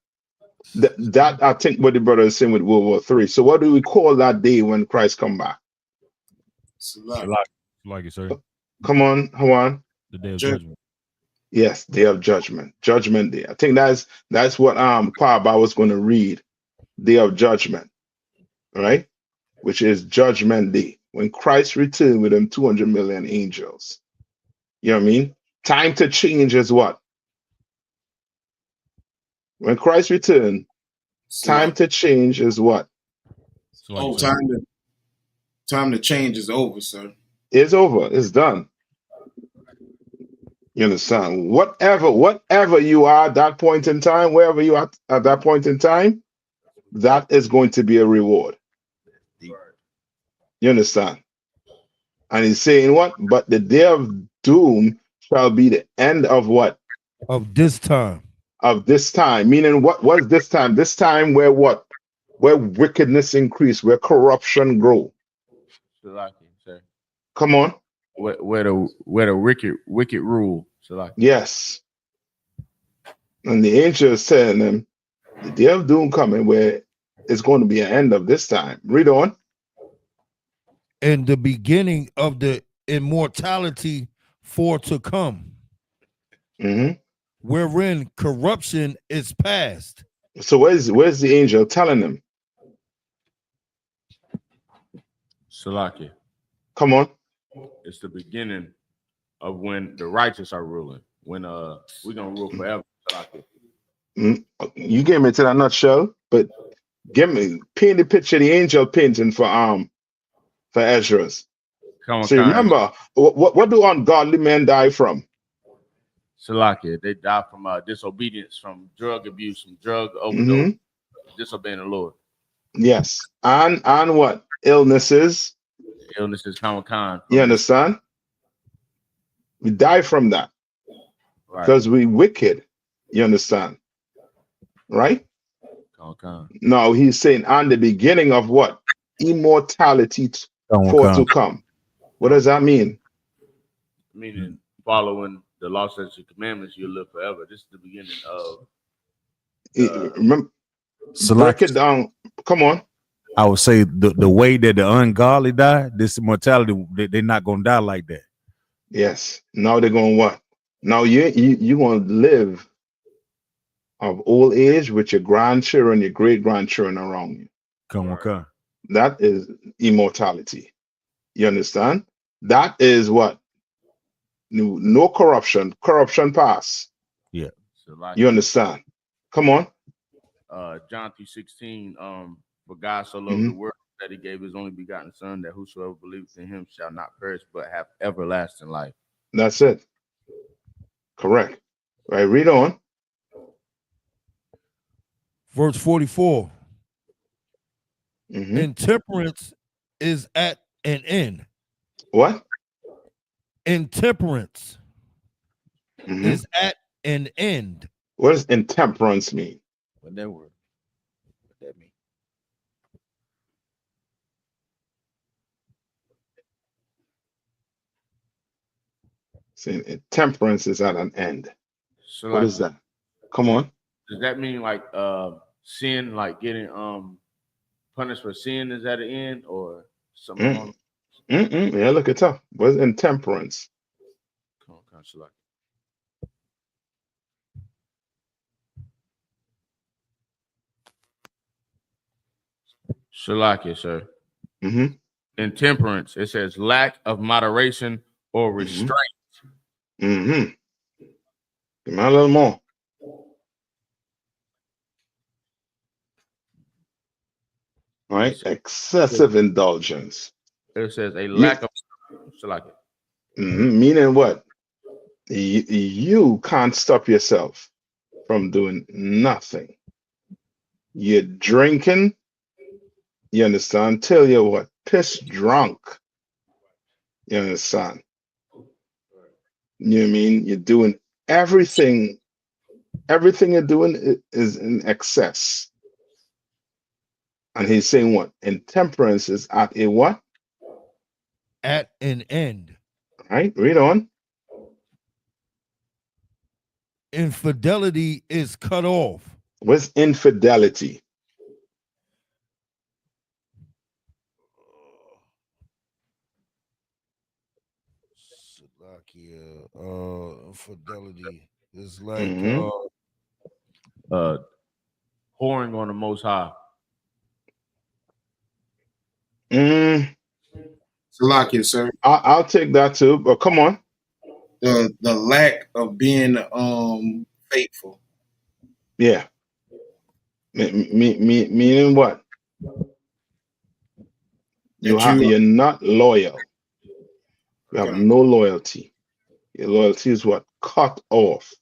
That I think what the brother is saying with World War III. So what do we call that day when Christ come back? Salaki, sir. Come on, Hawan. The day of judgment. Yes, day of judgment. Judgment day. I think that's what Kwaba was going to read. Day of judgment. Right? Which is judgment day. When Christ returned with them 200 million angels. You know what I mean? Time to change is what? When Christ returned, time to change is what? Oh, time to change is over, sir. It's over. It's done. You understand? Whatever you are at that point in time, wherever you are at that point in time, that is going to be a reward. You understand? And he's saying what? But the day of doom shall be the end of what? Of this time. Of this time. Meaning what was this time? This time where what? Where wickedness increase, where corruption grow. Come on. Where the wicked rule. Yes. And the angel is telling them the day of doom coming where it's going to be an end of this time. Read on. And the beginning of the immortality for to come, wherein corruption is past. So where's the angel telling them? Salaki. Come on. It's the beginning of when the righteous are ruling. When we're gonna rule forever. Salaki. You gave me to that nutshell, but paint the picture the angel painting for Ezra's. So remember, what do ungodly men die from? Salaki, they die from disobedience, from drug abuse, from drug overdose, disobeying the Lord. Yes, and what? Illnesses. Common. You understand? We die from that because we wicked. You understand? Right? Now he's saying, and the beginning of what? Immortality to come. What does that mean? Meaning following the law, statutes, and commandments, you'll live forever. This is the beginning of. Remember, break it down. Come on. I would say the way that the ungodly die, this immortality, they're not gonna die like that. Yes. Now they're going what? Now you gonna live of old age with your grandchildren, your great grandchildren around you. Come on. That is immortality. You understand? That is what? No corruption. Corruption pass. Yeah. You understand? Come on. John 3:16. For God so loved the world that he gave his only begotten son, that whosoever believes in him shall not perish but have everlasting life. That's it. Correct. Right. Read on. Verse 44. Intemperance is at an end. What? Intemperance is at an end. What does intemperance mean? What that word? What that mean? Saying intemperance is at an end. So what is that? Come on. Does that mean like sin, like getting punished for sin is at an end, or something? Yeah, look it up. What is intemperance? Shalakia, sir. Intemperance, it says lack of moderation or restraint. Give me a little more. All right, excessive indulgence. It says a lack of Shalakia. Meaning what? You can't stop yourself from doing nothing. You're drinking. You understand? Tell you what, piss drunk. You understand? You know what I mean? You're doing everything. Everything you're doing is in excess. And he's saying what? Intemperance is at a what? At an end. Right? Read on. Infidelity is cut off. What's infidelity? Infidelity is like Whoring on the Most High. Salakia, sir. I'll take that too, but come on. The lack of being faithful. Yeah. Meaning what? You're not loyal. You have no loyalty. Your loyalty is what? Cut off.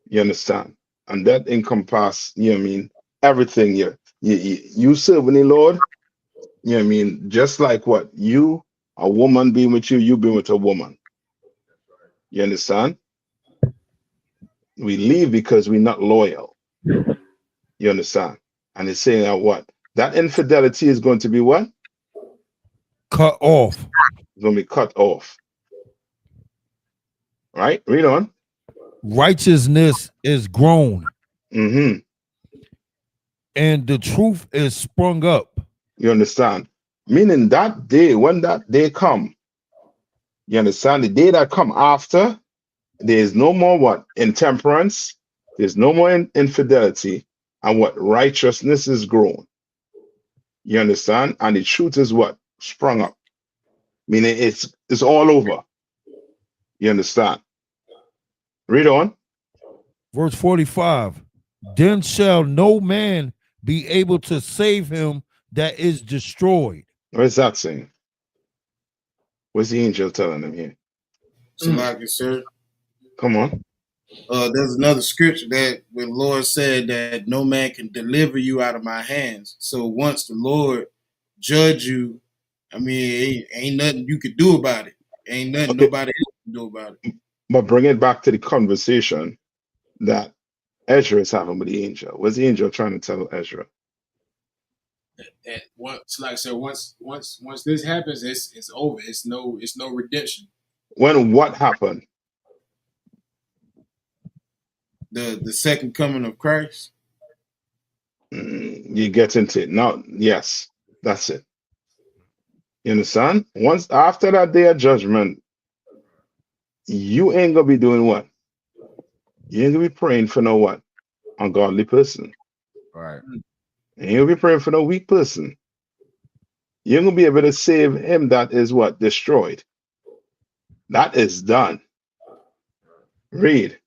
You understand? And that encompasses, you know what I mean, everything. You serving the Lord, you know what I mean, just like what? You, a woman being with you being with a woman. You understand? We leave because we're not loyal. You understand? And it's saying that what? That infidelity is going to be what? Cut off. It's going to be cut off. Right? Read on. Righteousness is grown. Mm-hmm. And the truth is sprung up. You understand? Meaning that day, when that day come, you understand? The day that come after, there is no more what? Intemperance. There's no more infidelity. And what? Righteousness is grown. You understand? And the truth is what? Sprung up. Meaning it's all over. You understand? Read on. Verse 45. Then shall no man be able to save him that is destroyed. What is that saying? What's the angel telling him here? Salakia, sir. Come on. There's another scripture that when the Lord said that no man can deliver you out of my hands. So once the Lord judge you, I mean, ain't nothing you could do about it. Ain't nothing nobody else can do about it. But bring it back to the conversation that Ezra is having with the angel. What's the angel trying to tell Ezra? That once, like I said, once this happens, it's over. It's no redemption. When what happened? The second coming of Christ. You get into it now. Yes, that's it. You understand? Once after that day of judgment, you ain't gonna be doing what? You ain't gonna be praying for no what? Ungodly person. Right. You ain't gonna be praying for no weak person. You ain't gonna be able to save him that is what? Destroyed. That is done. Read.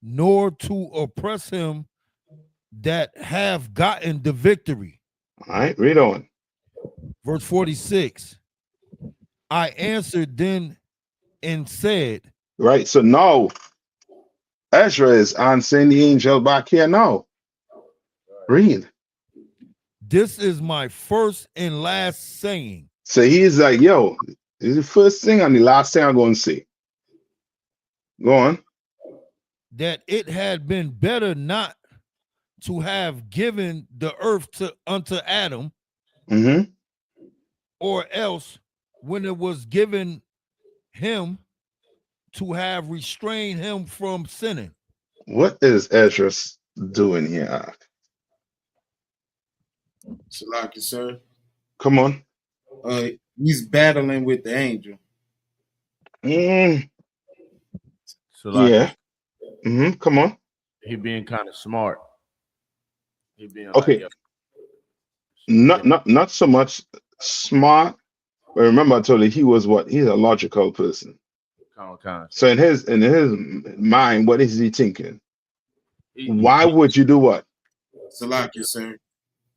Nor to oppress him that have gotten the victory. All right, read on. Verse 46. I answered then and said. Right, so now Ezra is answering the angel back here now. Read. This is my first and last saying. So he's like, yo, this is the first thing and the last thing I'm going to say. Go on. That it had been better not to have given the earth unto Adam, or else when it was given him to have restrained him from sinning. What is Ezra doing here? Salakia, sir. Come on. He's battling with the angel. Yeah. Come on. He being kind of smart. He being okay. Like, not so much smart, but remember I told you he was what? He's a logical person. So in his mind, what is he thinking? Why would you do what? Salakia, sir.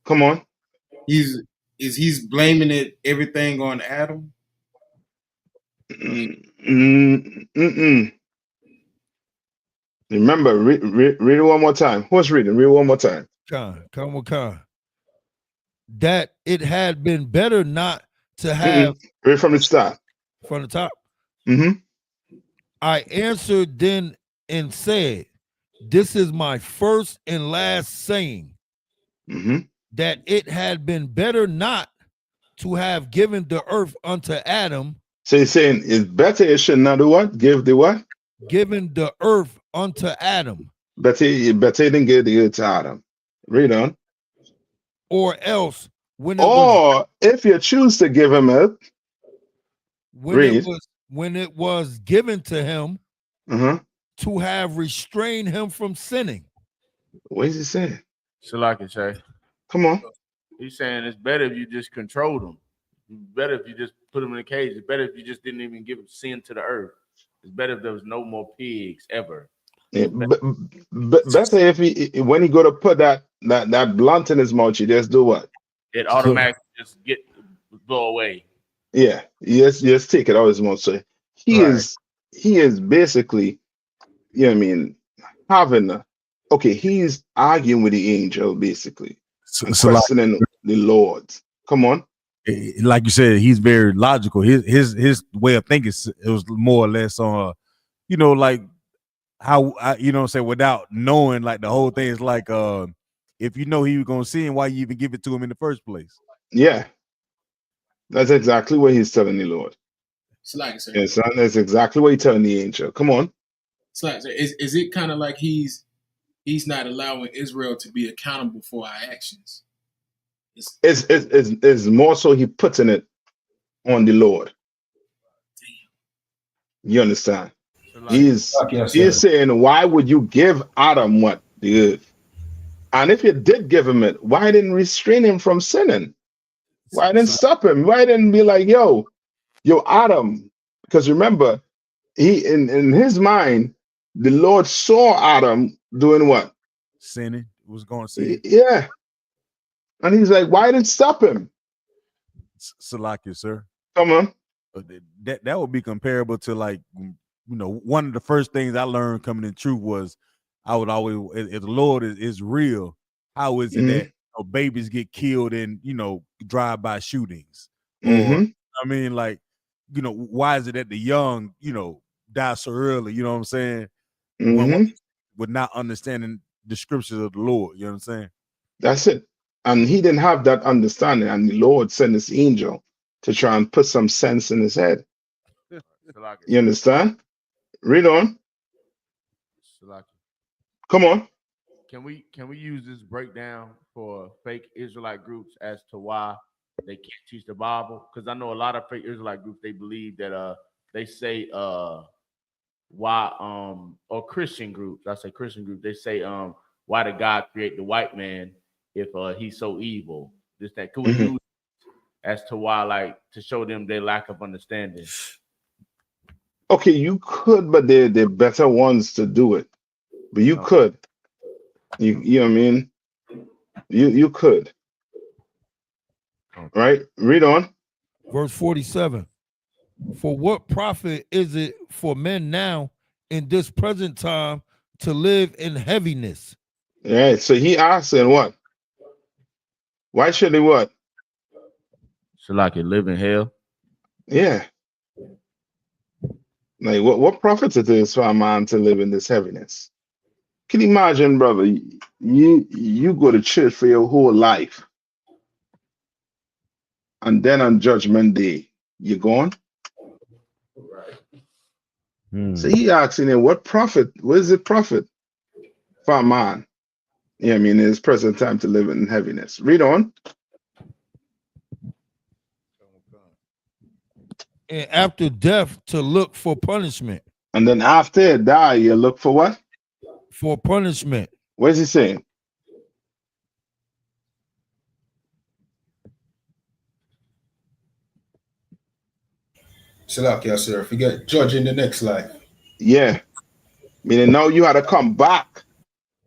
Come on. He's blaming everything on Adam? Remember, read it one more time. Who's reading? Read it one more time. Come. That it had been better not to have. Read from the start. From the top. Mm-hmm. I answered then and said, this is my first and last saying, that it had been better not to have given the earth unto Adam. So he's saying it's better it should not do what? Give the what? Given the earth unto Adam. Better he didn't give the earth to Adam. Read on. Or else when if you choose to give him earth, when it was given to him to have restrained him from sinning. What is he saying? Shalak and Shay. Come on. He's saying it's better if you just controlled him. It's better if you just put him in a cage. It's better if you just didn't even give him sin to the earth. It's better if there was no more pigs ever. Yeah, better if when he go to put that blunt in his mouth, you just do what? It automatically just blow away. Yeah, yes, take it out his mouth. So he is basically, you know what I mean, having he's arguing with the angel basically, questioning the Lord. Come on. Like you said, he's very logical. His way of thinking, it was more or less on, like how without knowing, like the whole thing is like, if you know he was gonna sin, why you even give it to him in the first place? Yeah, that's exactly what he's telling the Lord. It's like, sir. Yes, that's exactly what he's telling the angel. Come on. It's like, sir, is it kind of like he's not allowing Israel to be accountable for our actions? It's more so he putting it on the Lord. You understand? He's saying, why would you give Adam what? The earth? And if you did give him it, why didn't restrain him from sinning? Why didn't stop him? Why didn't be like, yo Adam? Because remember, he in his mind, the Lord saw Adam doing what? Sinning. Was going to sin. Yeah. And he's like, why didn't stop him? Salakia, sir. Come on. That would be comparable to, like, one of the first things I learned coming in truth was I would always, if the Lord is real, how is it that babies get killed in, drive-by shootings? Or, I mean, like, why is it that the young, die so early? You know what I'm saying? With not understanding the scriptures of the Lord. You know what I'm saying? That's it. And he didn't have that understanding, and the Lord sent his angel to try and put some sense in his head. You understand? Read on. Come on. Can we use this breakdown for fake Israelite groups as to why they can't teach the Bible? Because I know a lot of fake Israelite groups, they believe that they say why or Christian groups, I say Christian groups, they say why did God create the white man if he's so evil? This that could we use as to why, like, to show them their lack of understanding? Okay, you could, but they're better ones to do it. But you could. You know what I mean? You could. Right? Read on. Verse 47. For what profit is it for men now in this present time to live in heaviness? Yeah, so he asking what? Why should they what? So like it live in hell? Yeah. Like what profit it is for a man to live in this heaviness? Can you imagine, brother? You go to church for your whole life, and then on Judgment Day, you're gone. Right. So he asking him, what is the profit for a man? Yeah, I mean, in his present time to live in heaviness. Read on. And after death to look for punishment. And then after you die, you look for what? For punishment. What is he saying? Salakia, sir. Forget judge in the next life. Yeah. Meaning now you had to come back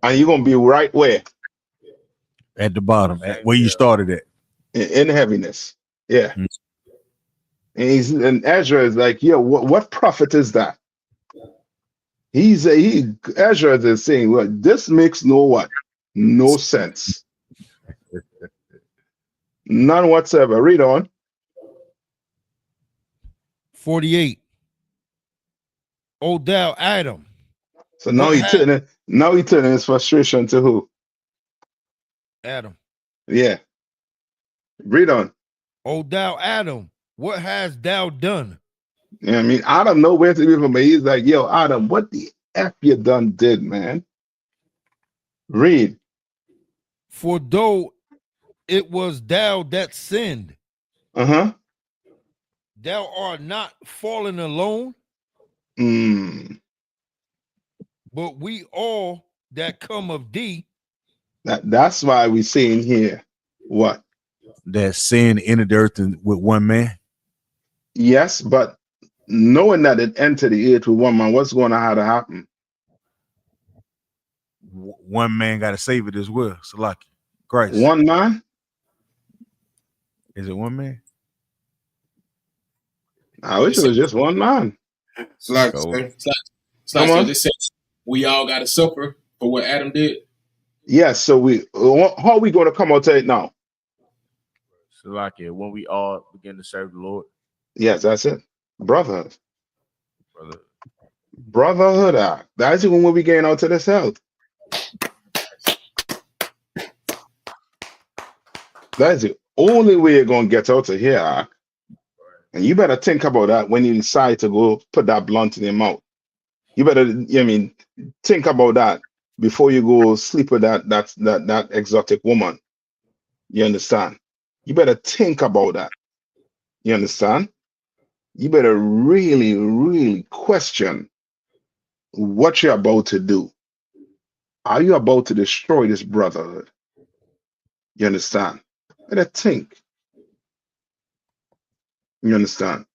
and you're going to be right where? At the bottom, at where you started at. In heaviness. Yeah. And Ezra is like, yo, what profit is that? Ezra is saying, well, this makes no sense. None whatsoever. Read on. 48. O thou Adam. So now he turning his frustration to who? Adam. Yeah. Read on. O thou Adam, what hast thou done? You know what I mean? Adam know where to be from, but he's like, yo, Adam, what the F you done did, man? Read. For though it was thou that sinned, Uh-huh. thou art not fallen alone, but we all that come of thee. That's why we saying here what? That sin entered the earth with one man. Yes, but knowing that it entered the earth with one man, what's going to have to happen? One man got to save it as well. So like Christ. One man? Is it one man? I wish it was just one man. It's like Come on. they said we all got to suffer for what Adam did. Yes, so how are we going to come out to it now? So like it when we all begin to serve the Lord. Yes, that's it. Brotherhood. Brotherhood. That's when we'll be getting out to this health. That's the only way you're going to get out of here. And you better think about that when you decide to go put that blunt in your mouth. You better, think about that before you go sleep with that exotic woman. You understand? You better think about that. You understand? You better really, really question what you're about to do. Are you about to destroy this brotherhood? You understand? Better think. You understand?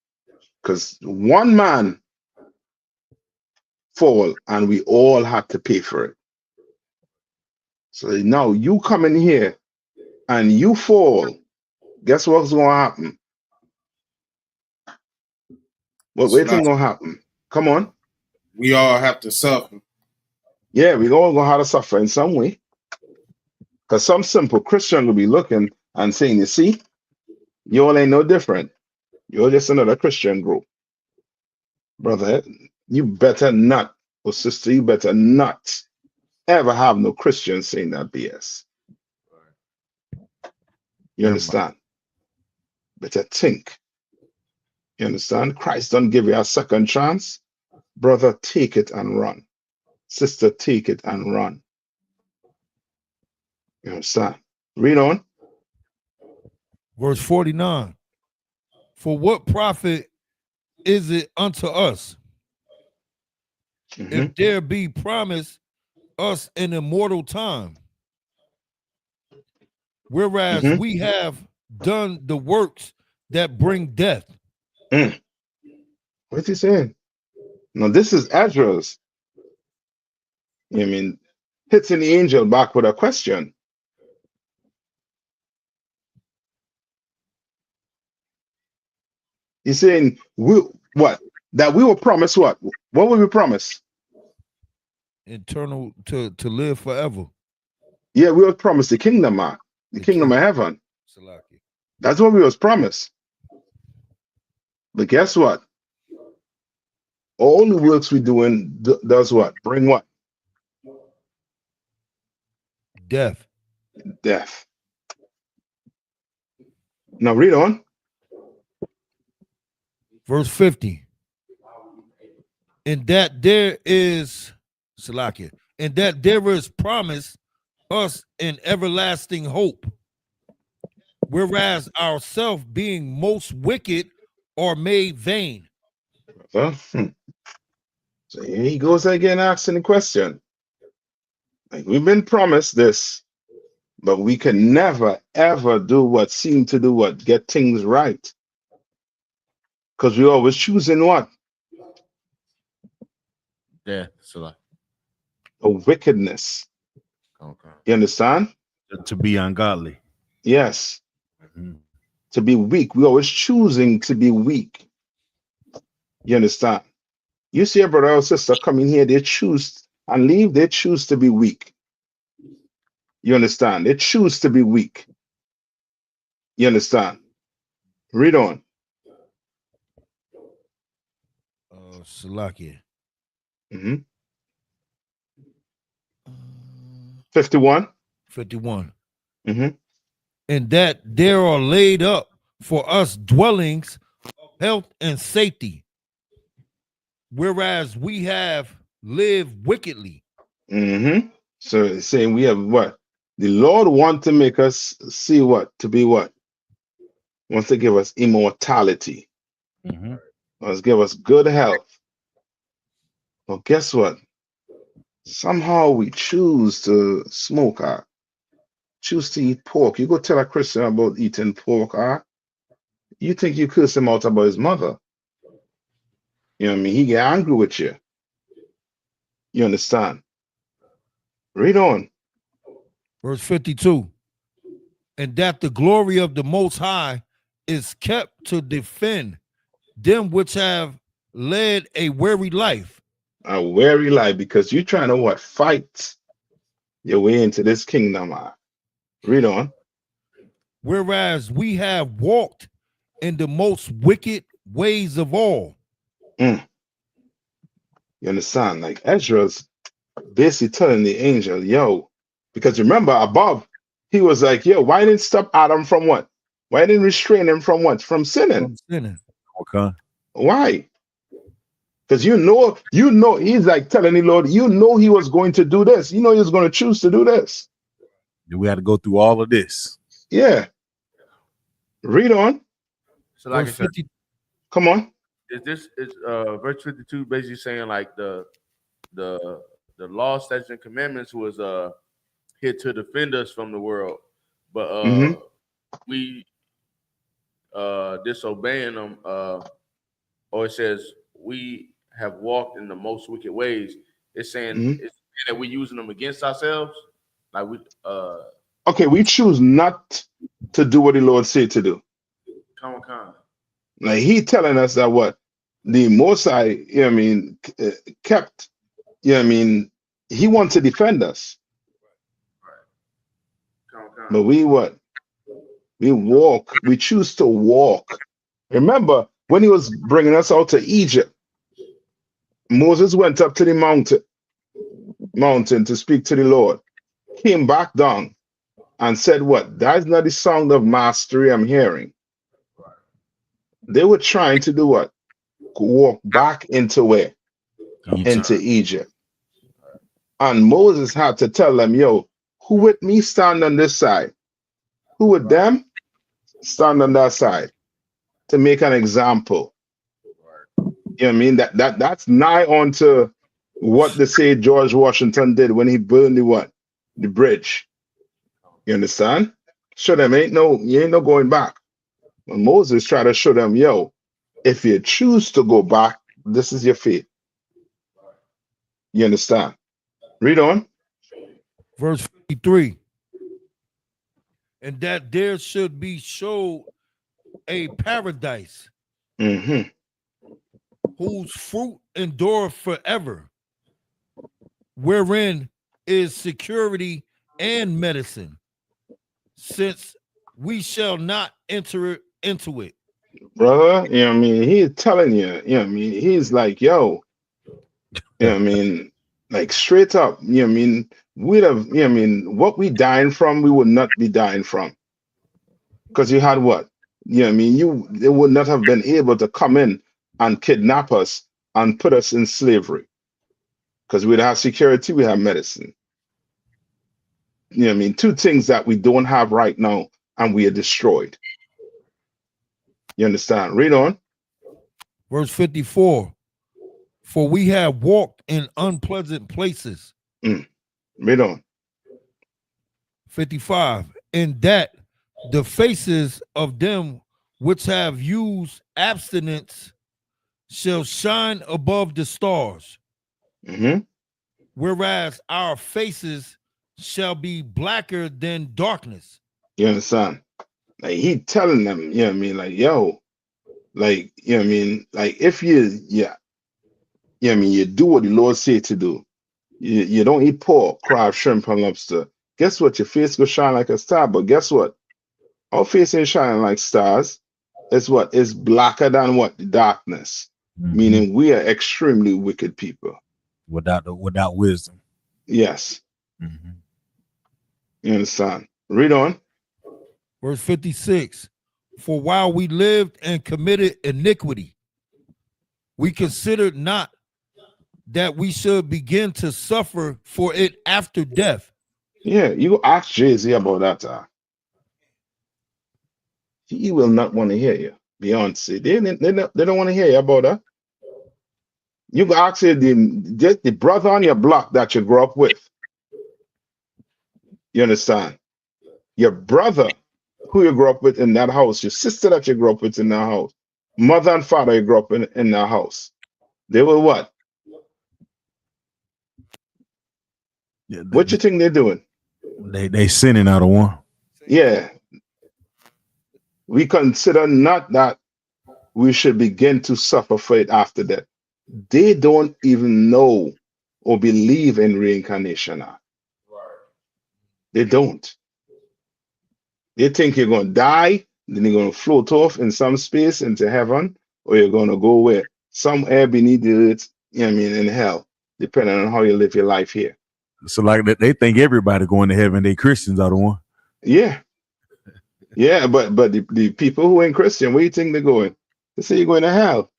Because one man fall and we all have to pay for it. So now you come in here and you fall. Guess what's going to happen? What's going to happen? Come on. We all have to suffer. Yeah, we all going to have to suffer in some way. Because some simple Christian will be looking and saying, you see, you all ain't no different. You're just another Christian group. Brother, you better not, or sister, you better not ever have no Christian saying that BS. You understand? Better think. You understand? Christ don't give you a second chance. Brother, take it and run. Sister, take it and run. You understand? Read on. Verse 49. For what profit is it unto us if there be promised us an immortal time, whereas we have done the works that bring death? What's he saying? Now, this is Ezra's. Hitting the angel back with a question. He's saying, that we were promised what? What were we promised? Eternal to live forever. Yeah, we were promised the kingdom, man. The kingdom of heaven. That's what we was promised. But guess what? All the works we doing does what? Bring what? Death. Death. Now read on. Verse 50. And that there is and that there is promise us an everlasting hope, whereas ourselves being most wicked are made vain. So here he goes again asking the question. Like, we've been promised this, but we can never ever do what seem to do what get things right. Because we always choosing what? Yeah, so a wickedness. Okay. You understand? To be ungodly. Yes. To be weak. We're always choosing to be weak. You understand? You see a brother or sister come in here, they choose and leave, they choose to be weak. You understand? They choose to be weak. You understand? Read on. Salakia. 51. 51. Mm-hmm. And that there are laid up for us dwellings of health and safety, whereas we have lived wickedly. Mm-hmm. So it's saying we have what? The Lord wants to make us see what? To be what? Wants to give us immortality. Wants to give us good health. Well, guess what? Somehow we choose to smoke, choose to eat pork. You go tell a Christian about eating pork, you think you curse him out about his mother. You know what I mean? He get angry with you. You understand? Read on. Verse 52. And that the glory of the Most High is kept to defend them which have led a weary life. A weary life, because you're trying to what? Fight your way into this kingdom. Read on. Whereas we have walked in the most wicked ways of all. You understand? Like Ezra's basically telling the angel, yo, because remember above, he was like, yo, why didn't stop Adam from what? Why didn't restrain him from what? From sinning. From sinning. Okay. Why? Because you know, he's like telling the Lord, you know, he was going to do this. You know, he was going to choose to do this. We had to go through all of this. Yeah. Read on. So like I said, come on. Is verse 52 basically saying like the law, statutes, and commandments was here to defend us from the world, but we disobeying them, or it says we have walked in the most wicked ways. It's saying it's that we're using them against ourselves. Like we okay, we choose not to do what the Lord said to do. Come on. Like he telling us that what the Most High, you know what I mean, kept, you know what I mean, he wants to defend us. But we what? We walk, we choose to walk. Remember, when he was bringing us out to Egypt, Moses went up to the mountain to speak to the Lord, came back down and said, what? That is not the sound of mastery I'm hearing. They were trying to do what? Walk back into where? Into Egypt. And Moses had to tell them, yo, who with me stand on this side? Who with them stand on that side? To make an example. You know what I mean? That's nigh on to what they say George Washington did when he burned the what? The bridge. You understand? Show them you ain't no going back. When Moses tried to show them, yo, if you choose to go back, this is your fate. You understand? Read on. Verse 53. And that there should be showed a paradise whose fruit endureth forever, wherein is security and medicine, since we shall not enter into it. Brother, you know what I mean? He's telling you, you know what I mean? He's like, yo, you know what I mean? Like straight up, you know what I mean? We'd have, you know what I mean? What we dying from, we would not be dying from. Because you had what? You know what I mean? They would not have been able to come in and kidnap us and put us in slavery. Because we'd have security, we have medicine. You know what I mean? Two things that we don't have right now, and we are destroyed. You understand? Read on. Verse 54. For we have walked in unpleasant places. Read on. 55. And that the faces of them which have used abstinence shall shine above the stars. Whereas our faces shall be blacker than darkness. You understand? Like he telling them, you know what I mean? Like, yo, like, you know what I mean? Like if you, Yeah, I mean, you do what the Lord said to do. You don't eat pork, crab, shrimp, and lobster. Guess what? Your face will shine like a star. But guess what? Our face ain't shining like stars. It's what? It's blacker than what? The darkness. Meaning we are extremely wicked people. Without wisdom. Yes. You understand? Read on. Verse 56. For while we lived and committed iniquity, we considered not that we should begin to suffer for it after death. Yeah, you ask Jay-Z about that. He will not want to hear you. Beyonce, they don't want to hear you about that. You can ask the brother on your block that you grew up with. You understand? Your brother who you grew up with in that house, your sister that you grew up with in that house, mother and father you grew up in that house. They will what? Yeah, What you think they're doing? They sinning out of one. Yeah. We consider not that we should begin to suffer for it after death. They don't even know or believe in reincarnation. They don't. They think you're going to die, then you're going to float off in some space into heaven, or you're going to go where? Somewhere beneath the earth, you know what I mean, in hell, depending on how you live your life here. So like they think everybody going to heaven, they Christians out of one. Yeah. Yeah, but the people who ain't Christian, where you think they're going? They say you're going to hell.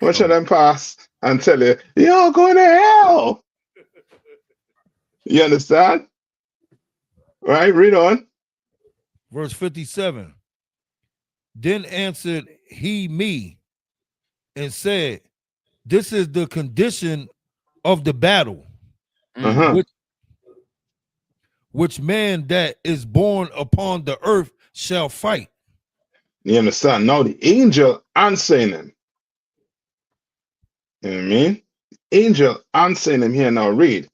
Watch them pass and tell you, you're going to hell. You understand? Right? Read on. Verse 57. Then answered he me and said, this is the condition of the battle, which man that is born upon the earth shall fight. You understand? Now the angel answering him. You know what I mean? Angel answering him here now. Read.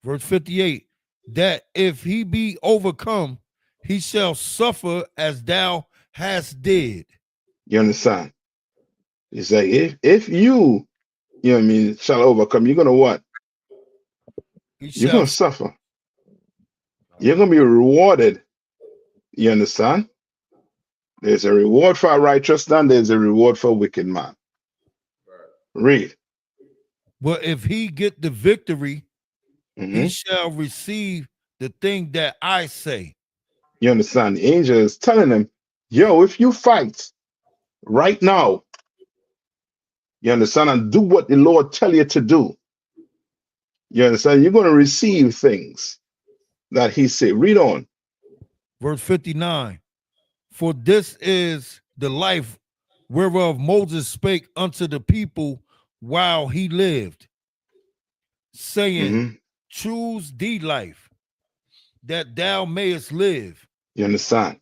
Verse 58. That if he be overcome, he shall suffer as thou hast did. You understand? He's like, if you know what I mean, shall overcome, you're gonna what? You're gonna suffer. You're gonna be rewarded. You understand? There's a reward for a righteous man, there's a reward for a wicked man. Read. But if he get the victory, he shall receive the thing that I say. You understand? The angel is telling him, yo, if you fight right now, you understand, and do what the Lord tell you to do, you understand, you're going to receive things that he said. Read on. Verse 59. For this is the life whereof Moses spake unto the people while he lived, saying, choose thee life, that thou mayest live. You understand?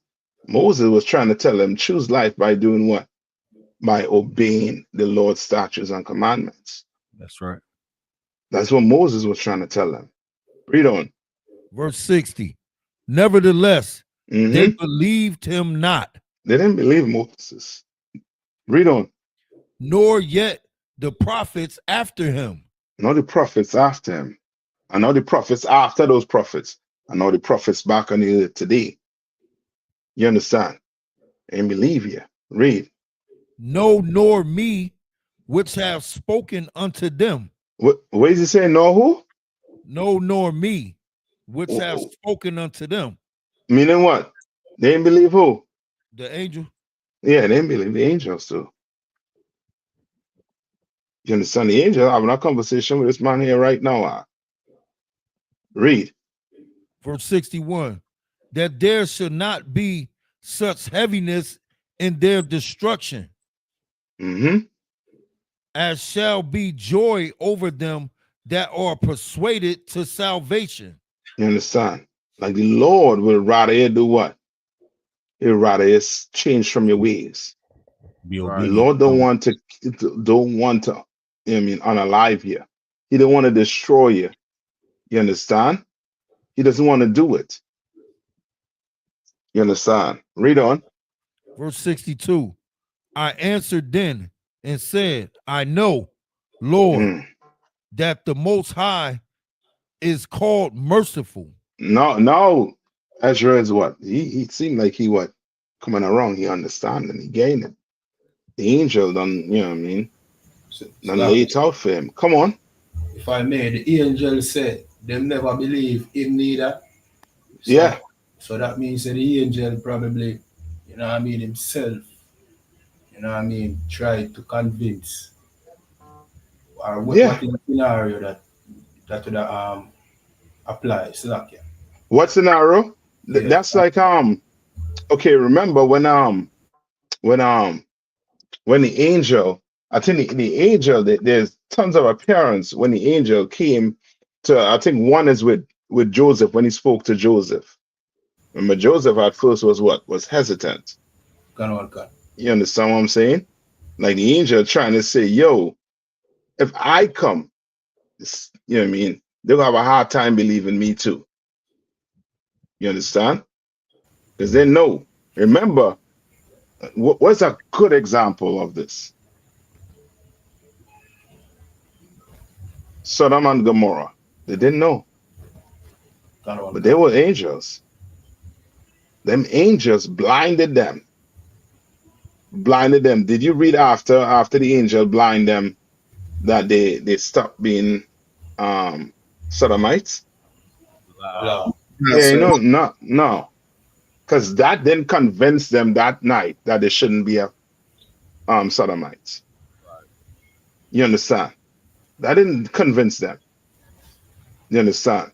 Moses was trying to tell them, choose life by doing what? By obeying the Lord's statutes and commandments. That's right. That's what Moses was trying to tell them. Read on. Verse 60. Nevertheless, they believed him not. They didn't believe Moses. Read on. Nor yet the prophets after him. Not the prophets after him. And not the prophets after those prophets. And not the prophets back on the earth today. You understand? And believe you. Read. No, nor me, which have spoken unto them. What is he saying? No, who? No, nor me, which have spoken unto them. Meaning what? They didn't believe who? The angel. Yeah, they didn't believe the angels too. You understand? The angel having a conversation with this man here right now. Read. Verse 61. That there should not be such heaviness in their destruction, as shall be joy over them that are persuaded to salvation. You understand? Like the Lord will rather you do what? He'll rather you change from your ways. The Lord don't want to, you know what I mean, unalive you. He don't want to destroy you. You understand? He doesn't want to do it. You understand? Read on. Verse 62. I answered then and said, I know, Lord, that the Most High is called merciful. No. Ezra is what? He seemed like he what? Coming around, he understand and he gained it. The angel done, you know what I mean? Done lay it out for him. Come on. If I may, the angel said them never believe him neither. So, Yeah. So that means that the angel probably, you know what I mean, himself, you know what I mean, tried to convince. Or what is the scenario that would apply? Slack, yeah. What scenario? Yeah. That's like okay, remember when the angel, I think the angel, there's tons of appearance when the angel came to, I think one is with Joseph when he spoke to Joseph. Remember, Joseph at first was what? Was hesitant. You understand what I'm saying? Like the angel trying to say, yo, if I come, you know what I mean? They'll have a hard time believing me too. You understand? Because they know. Remember, what's a good example of this? Sodom and Gomorrah. They didn't know. But they were angels. Them angels blinded them. Blinded them. Did you read after the angel blind them that they stopped being Sodomites? Wow. Yeah, no. Because that didn't convince them that night that they shouldn't be a Sodomites. You understand? That didn't convince them. You understand?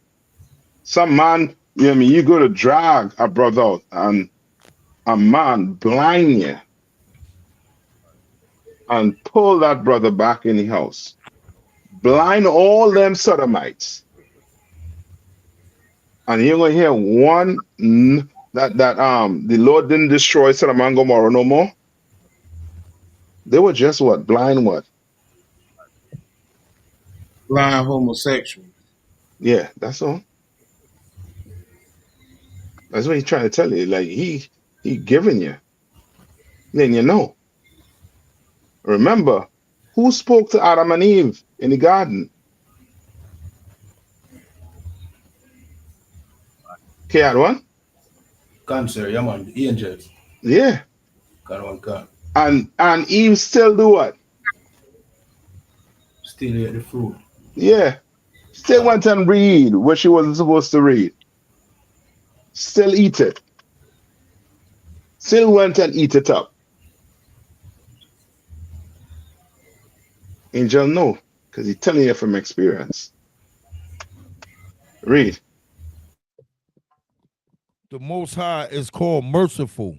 Some man, you know what I mean, you go to drag a brother out and a man blind you and pull that brother back in the house. Blind all them Sodomites. And you're gonna hear one that the Lord didn't destroy Sodom and Gomorrah no more. They were just what? Blind what? Blind homosexual. Yeah, that's all. That's what he's trying to tell you. Like he giving you. Then you know. Remember, who spoke to Adam and Eve in the garden? Can't one? Cancer, yeah man, the angels. Yeah. Can. And Eve still do what? Still eat the fruit. Yeah. Still went and read what she wasn't supposed to read. Still eat it. Still went and eat it up. Angel no, because he's telling you from experience. Read. The Most High is called merciful,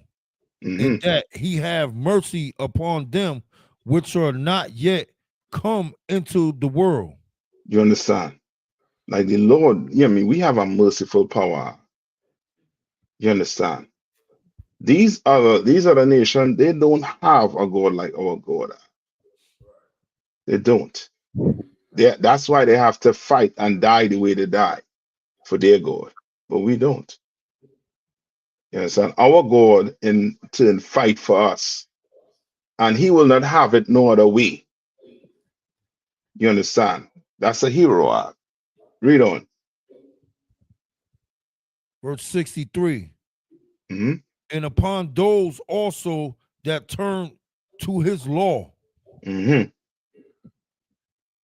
in that he have mercy upon them which are not yet come into the world. You understand? Like the Lord, I mean, we have a merciful power. You understand? These other nations, they don't have a God like our God. They don't. That's why they have to fight and die the way they die for their God. But we don't. You understand? Our God in turn fight for us. And he will not have it no other way. You understand? That's a hero arc. Read on. Verse 63. And upon those also that turn to his law.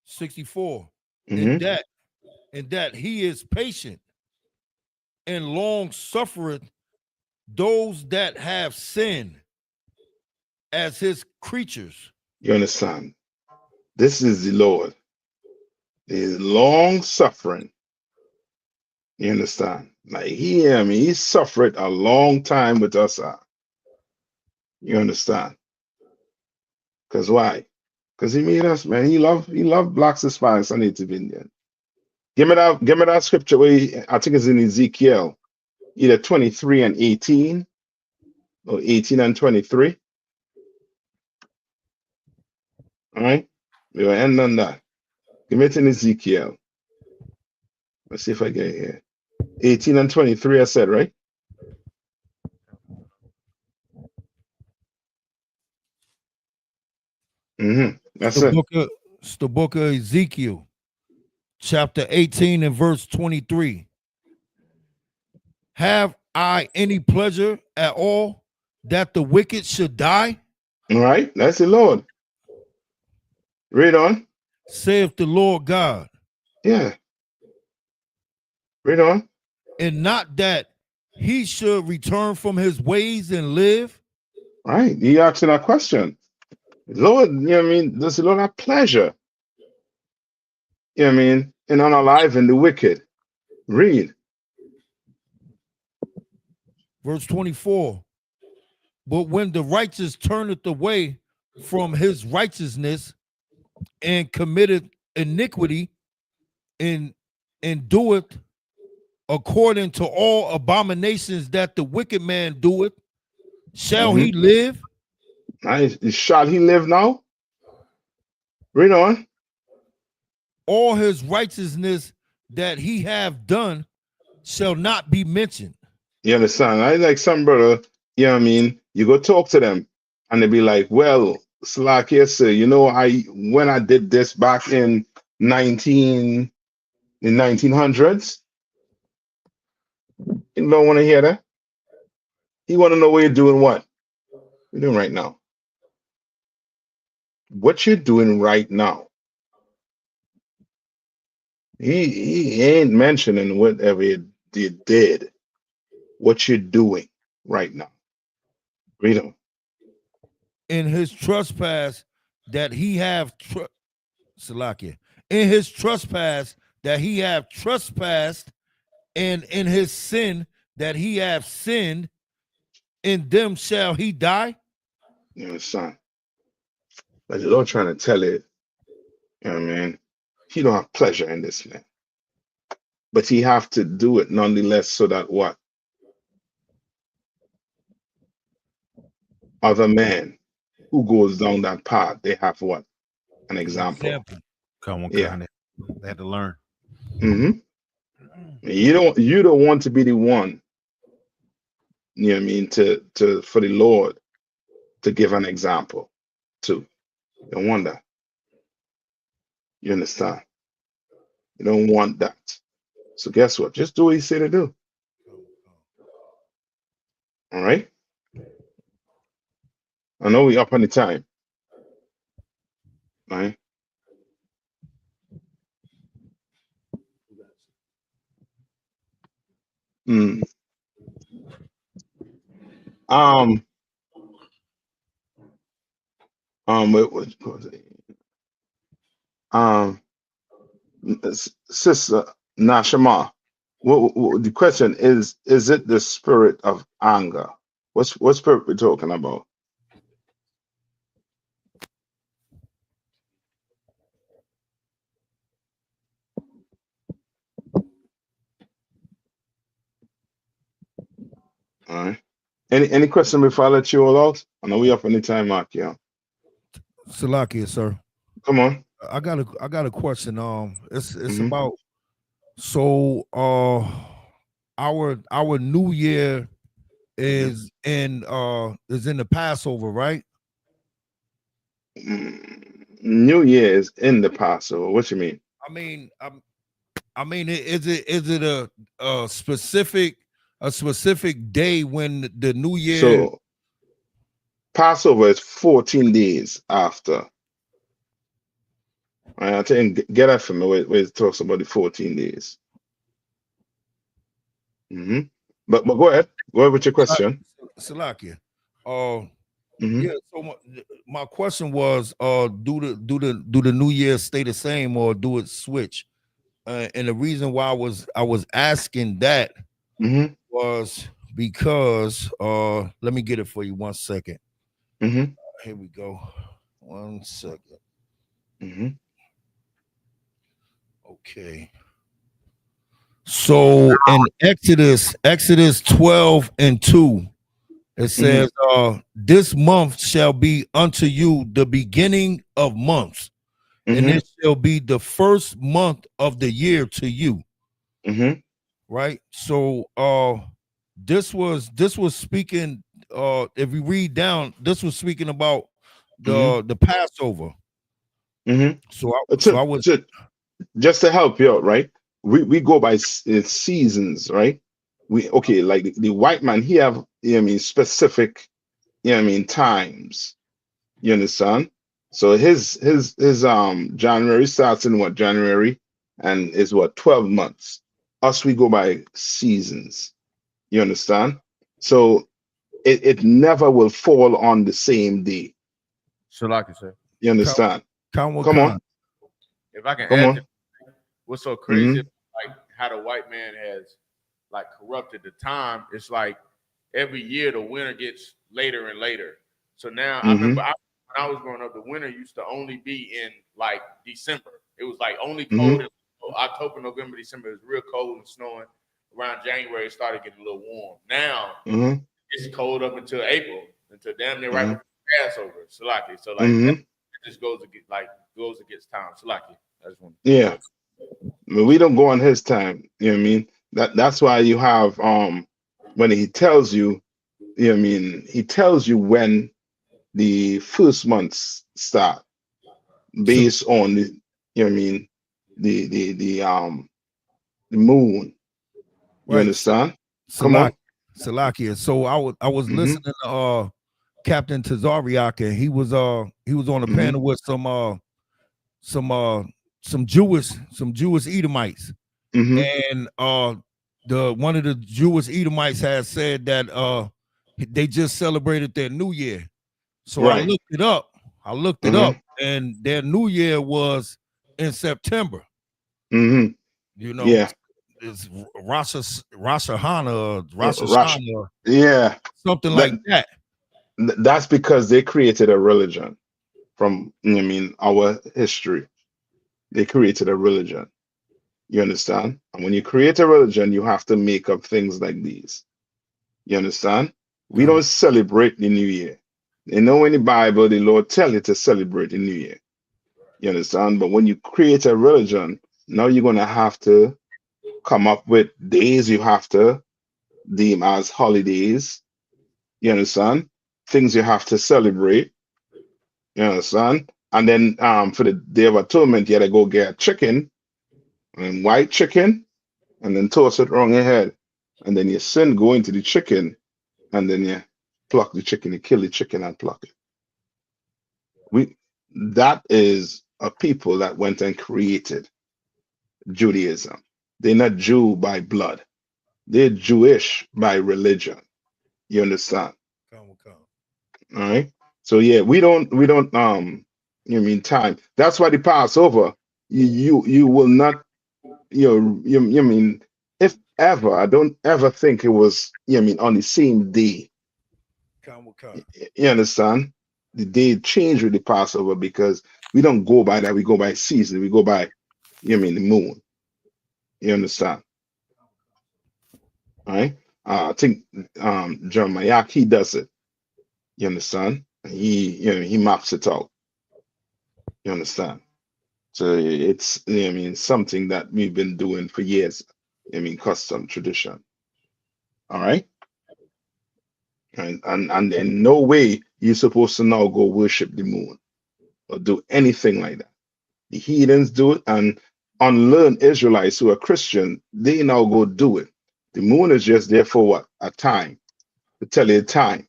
64. And that he is patient and long suffereth those that have sinned as his creatures. You understand? This is the Lord. He is long suffering. You understand? Like he suffered a long time with us. You understand? Because why? Because he made us, man. He loved blacks, Hispanics, and Native Indian. Give me that scripture where I think it's in Ezekiel, either 23 and 18 or 18 and 23. All right, we will end on that. Give me it in Ezekiel. Let's see if I get it here. 18 and 23, I said, right? That's the it. Book of It's the book of Ezekiel, chapter 18 and verse 23. Have I any pleasure at all that the wicked should die? All right, that's the Lord. Read on. Saith the Lord God. Yeah. Read on. And not that he should return from his ways and live. Right. He asking that question. Lord, you know what I mean? Does the Lord have pleasure? You know what I mean? In unaliving the wicked. Read. Verse 24. But when the righteous turneth away from his righteousness and committeth iniquity and doeth according to all abominations that the wicked man doeth, shall he live? Nice. Shall he live now? Read on. All his righteousness that he have done shall not be mentioned. You understand? I like some brother, you know what I mean? You go talk to them and they be like, well, Slack, yes, sir. You know, when I did this back in 1900s, you don't want to hear that. He want to know what you're doing. What you're doing right now. What you're doing right now. He ain't mentioning whatever you did. What you're doing right now. Read him. In his trespass that he have Salakia. In his trespass that he have trespassed, and in his sin that he have sinned, in them shall he die. You know, son. But the Lord trying to tell it, you know what I mean? He don't have pleasure in this man. But he have to do it nonetheless so that what? Other men who goes down that path, they have what? An example. Come on, yeah. They had to learn. You don't want to be the one, you know what I mean, to for the Lord to give an example to. You don't want that. You understand? You don't want that. So guess what? Just do what he said to do. All right? I know we up on the time. All right? Sister Nashama, what the question is it the spirit of anger? What spirit we're talking about? All right. Any question before I let you all out? I know we up on the time mark, yeah. Salakia, sir. Come on. I got a question. It's about so our new year is in the Passover, right? New Year is in the Passover. What you mean? I mean, is it a specific day when the new year? So Passover is 14 days after. I think get that from me where it talks about the 14 days. But go ahead. Go ahead with your question. Salakia. Yeah. So my question was, do the New Year stay the same or do it switch? And the reason why I was asking that was because let me get it for you 1 second. Here we go. 1 second. Okay. So in Exodus 12 and 2, it says, this month shall be unto you the beginning of months, and it shall be the first month of the year to you. Right. So this was speaking, if we read down, this was speaking about the Passover. So I was just to help you out, right? We go by seasons, right? Like the white man, he have, specific, times. You understand? So his January starts in what, January, and is what, 12 months. Us, we go by seasons. You understand? So it never will fall on the same day. So like I said, you understand? Come on. If I can Come add on. to what's so crazy, like how the white man has like corrupted the time. It's like every year the winter gets later and later. So now I remember when I was growing up, the winter used to only be in like December. It was like only cold in October, November, December. It was real cold and snowing. Around January, it started getting a little warm. Now it's cold up until April, until damn near right before Passover. So it just goes against time. So I just want yeah. We don't go on his time. You know what I mean? That's why you have when he tells you, you know what I mean, he tells you when the first months start based on the, you know what I mean, the moon. You understand? Come on. Salakia. So I was listening to Captain Tazariak, and he was on a panel with some Jewish Edomites, and one of the Jewish Edomites has said that they just celebrated their New Year. So I looked it up. And their New Year was in September. You know, it's Rosh Hashanah, something like that. That's because they created a religion from, our history. They created a religion. You understand? And when you create a religion, you have to make up things like these. You understand? We don't celebrate the New Year. In the Bible, the Lord tell you to celebrate the New Year. You understand? But when you create a religion, now you're going to have to come up with days you have to deem as holidays. You understand? Things you have to celebrate. You understand? And then for the Day of Atonement, you got to go get chicken, and white chicken, and then toss it around your head. And then your sin go into the chicken, and then you pluck the chicken, you kill the chicken and pluck it. That is a people that went and created Judaism. They're not Jew by blood. They're Jewish by religion. You understand? All right. So yeah, we don't time. That's why the Passover, you will not, if ever, I don't ever think it was, on the same day. You understand? The day changed with the Passover because we don't go by that. We go by season. We go by, the moon. You understand? All right. I think Jeremiah, he does it. You understand? He maps it out. You understand? So it's something that we've been doing for years. Custom tradition. All right. And in no way you're supposed to now go worship the moon or do anything like that. The heathens do it, and unlearned Israelites who are Christian, they now go do it. The moon is just there for what? A time. To tell you the time.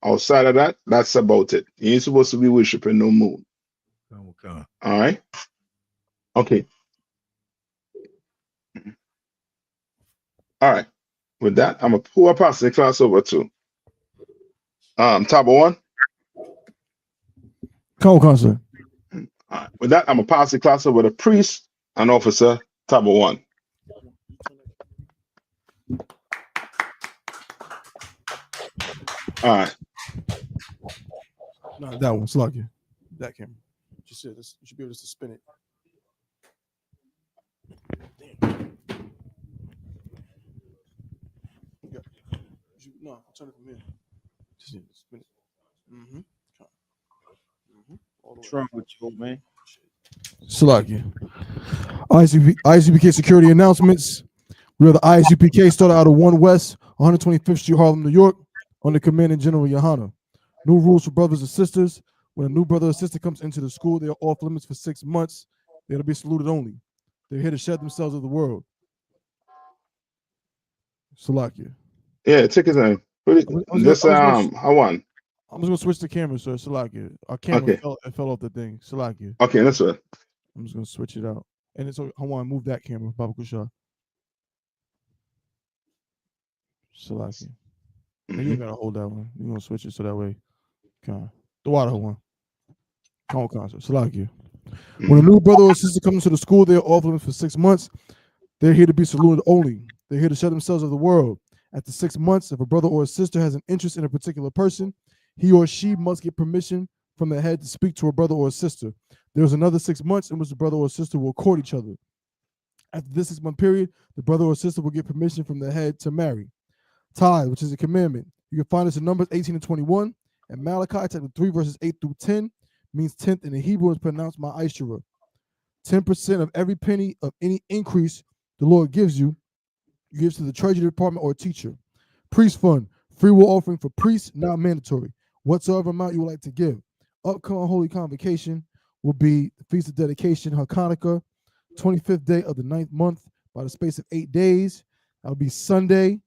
Outside of that, that's about it. You ain't supposed to be worshiping no moon. All right? Okay. All right. With that, I'm going to pass the class over to Tabo 1. Come, sir. All right. With that, I'm going to pass the class over to Priest and Officer Tabo 1. All right. No, that one. Slug you. That camera. Just you should be able to spin it. No, turn it from here. Just spin it. What's wrong with you, man? Slug you. ISUPK security announcements. We are the ISUPK, started out of 1 West, 125th Street, Harlem, New York, under Commandant General Yohana. New rules for brothers and sisters. When a new brother or sister comes into the school, they are off limits for 6 months. They'll be saluted only. They're here to shed themselves of the world. Salakia. Yeah, take his time. This how on? I'm just gonna switch the camera, sir. Salakia. Our camera fell off the thing. Salakia. Okay, that's right. I'm just gonna switch it out. And it's I want to move that camera, Baba Kusha. Salakia. You ain't gotta hold that one. You're gonna switch it so that way. Come the water one. Come on, concert. Salakia. When a new brother or sister comes to the school, they're off limits for 6 months. They're here to be saluted only. They're here to shed themselves of the world. After 6 months, if a brother or a sister has an interest in a particular person, he or she must get permission from the head to speak to a brother or a sister. There's another 6 months in which the brother or sister will court each other. After this 6 month period, the brother or sister will get permission from the head to marry. Tithe, which is a commandment. You can find this in Numbers 18 and 21, and Malachi chapter 3, verses 8 through 10, means tenth in the Hebrew is pronounced ma'ashera. 10% of every penny of any increase the Lord gives you, gives to the treasury department or teacher. Priest fund, free will offering for priests, not mandatory. Whatsoever amount you would like to give. Upcoming Holy Convocation will be the Feast of Dedication, Hanukkah, 25th day of the 9th month, by the space of 8 days. That'll be Sunday,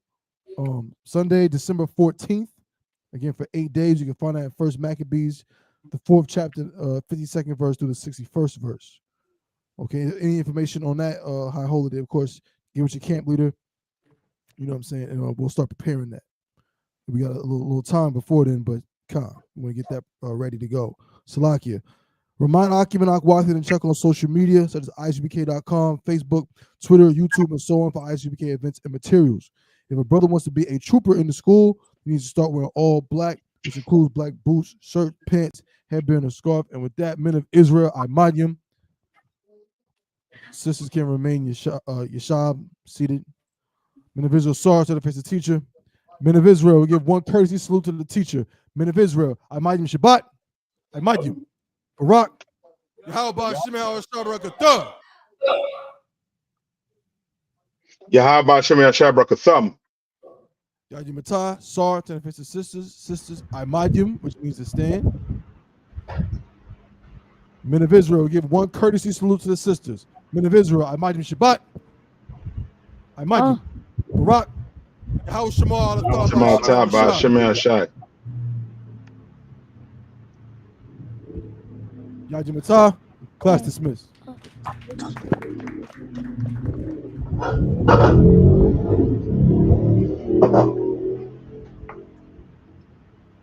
December 14th. Again, for 8 days. You can find that in 1 Maccabees, the 4th chapter, 52nd verse through the 61st verse. Okay, any information on that high holiday, of course, get with your camp leader. You know what I'm saying? And we'll start preparing that. We got a little time before then, but we want to get that ready to go. Salakia. Remind Akim and Akwathan and check on social media, such as isupk.com, Facebook, Twitter, YouTube, and so on for ISUPK events and materials. If a brother wants to be a trooper in the school, he needs to start wearing all black, which includes black boots, shirt, pants, headband, and scarf. And with that, men of Israel, Imadyam. Sisters can remain Yashab seated. Men of Israel, Sar to the face of the teacher. Men of Israel, we give one courtesy salute to the teacher. Men of Israel, Imadyam Shabbat, Imadyam, Barak, Yahweh Shemel Shabrakatah. Yahweh Shemel Shabrakatah. Yahweh Matah, Sar to the face of sisters, Imadyam, which means to stand. Men of Israel, give one courtesy salute to the sisters. Men of Israel, Imadyam Shabbat, Imadyam, Barak, Yahweh Shemel Shai. Yahweh Matah, class dismissed. Thank you.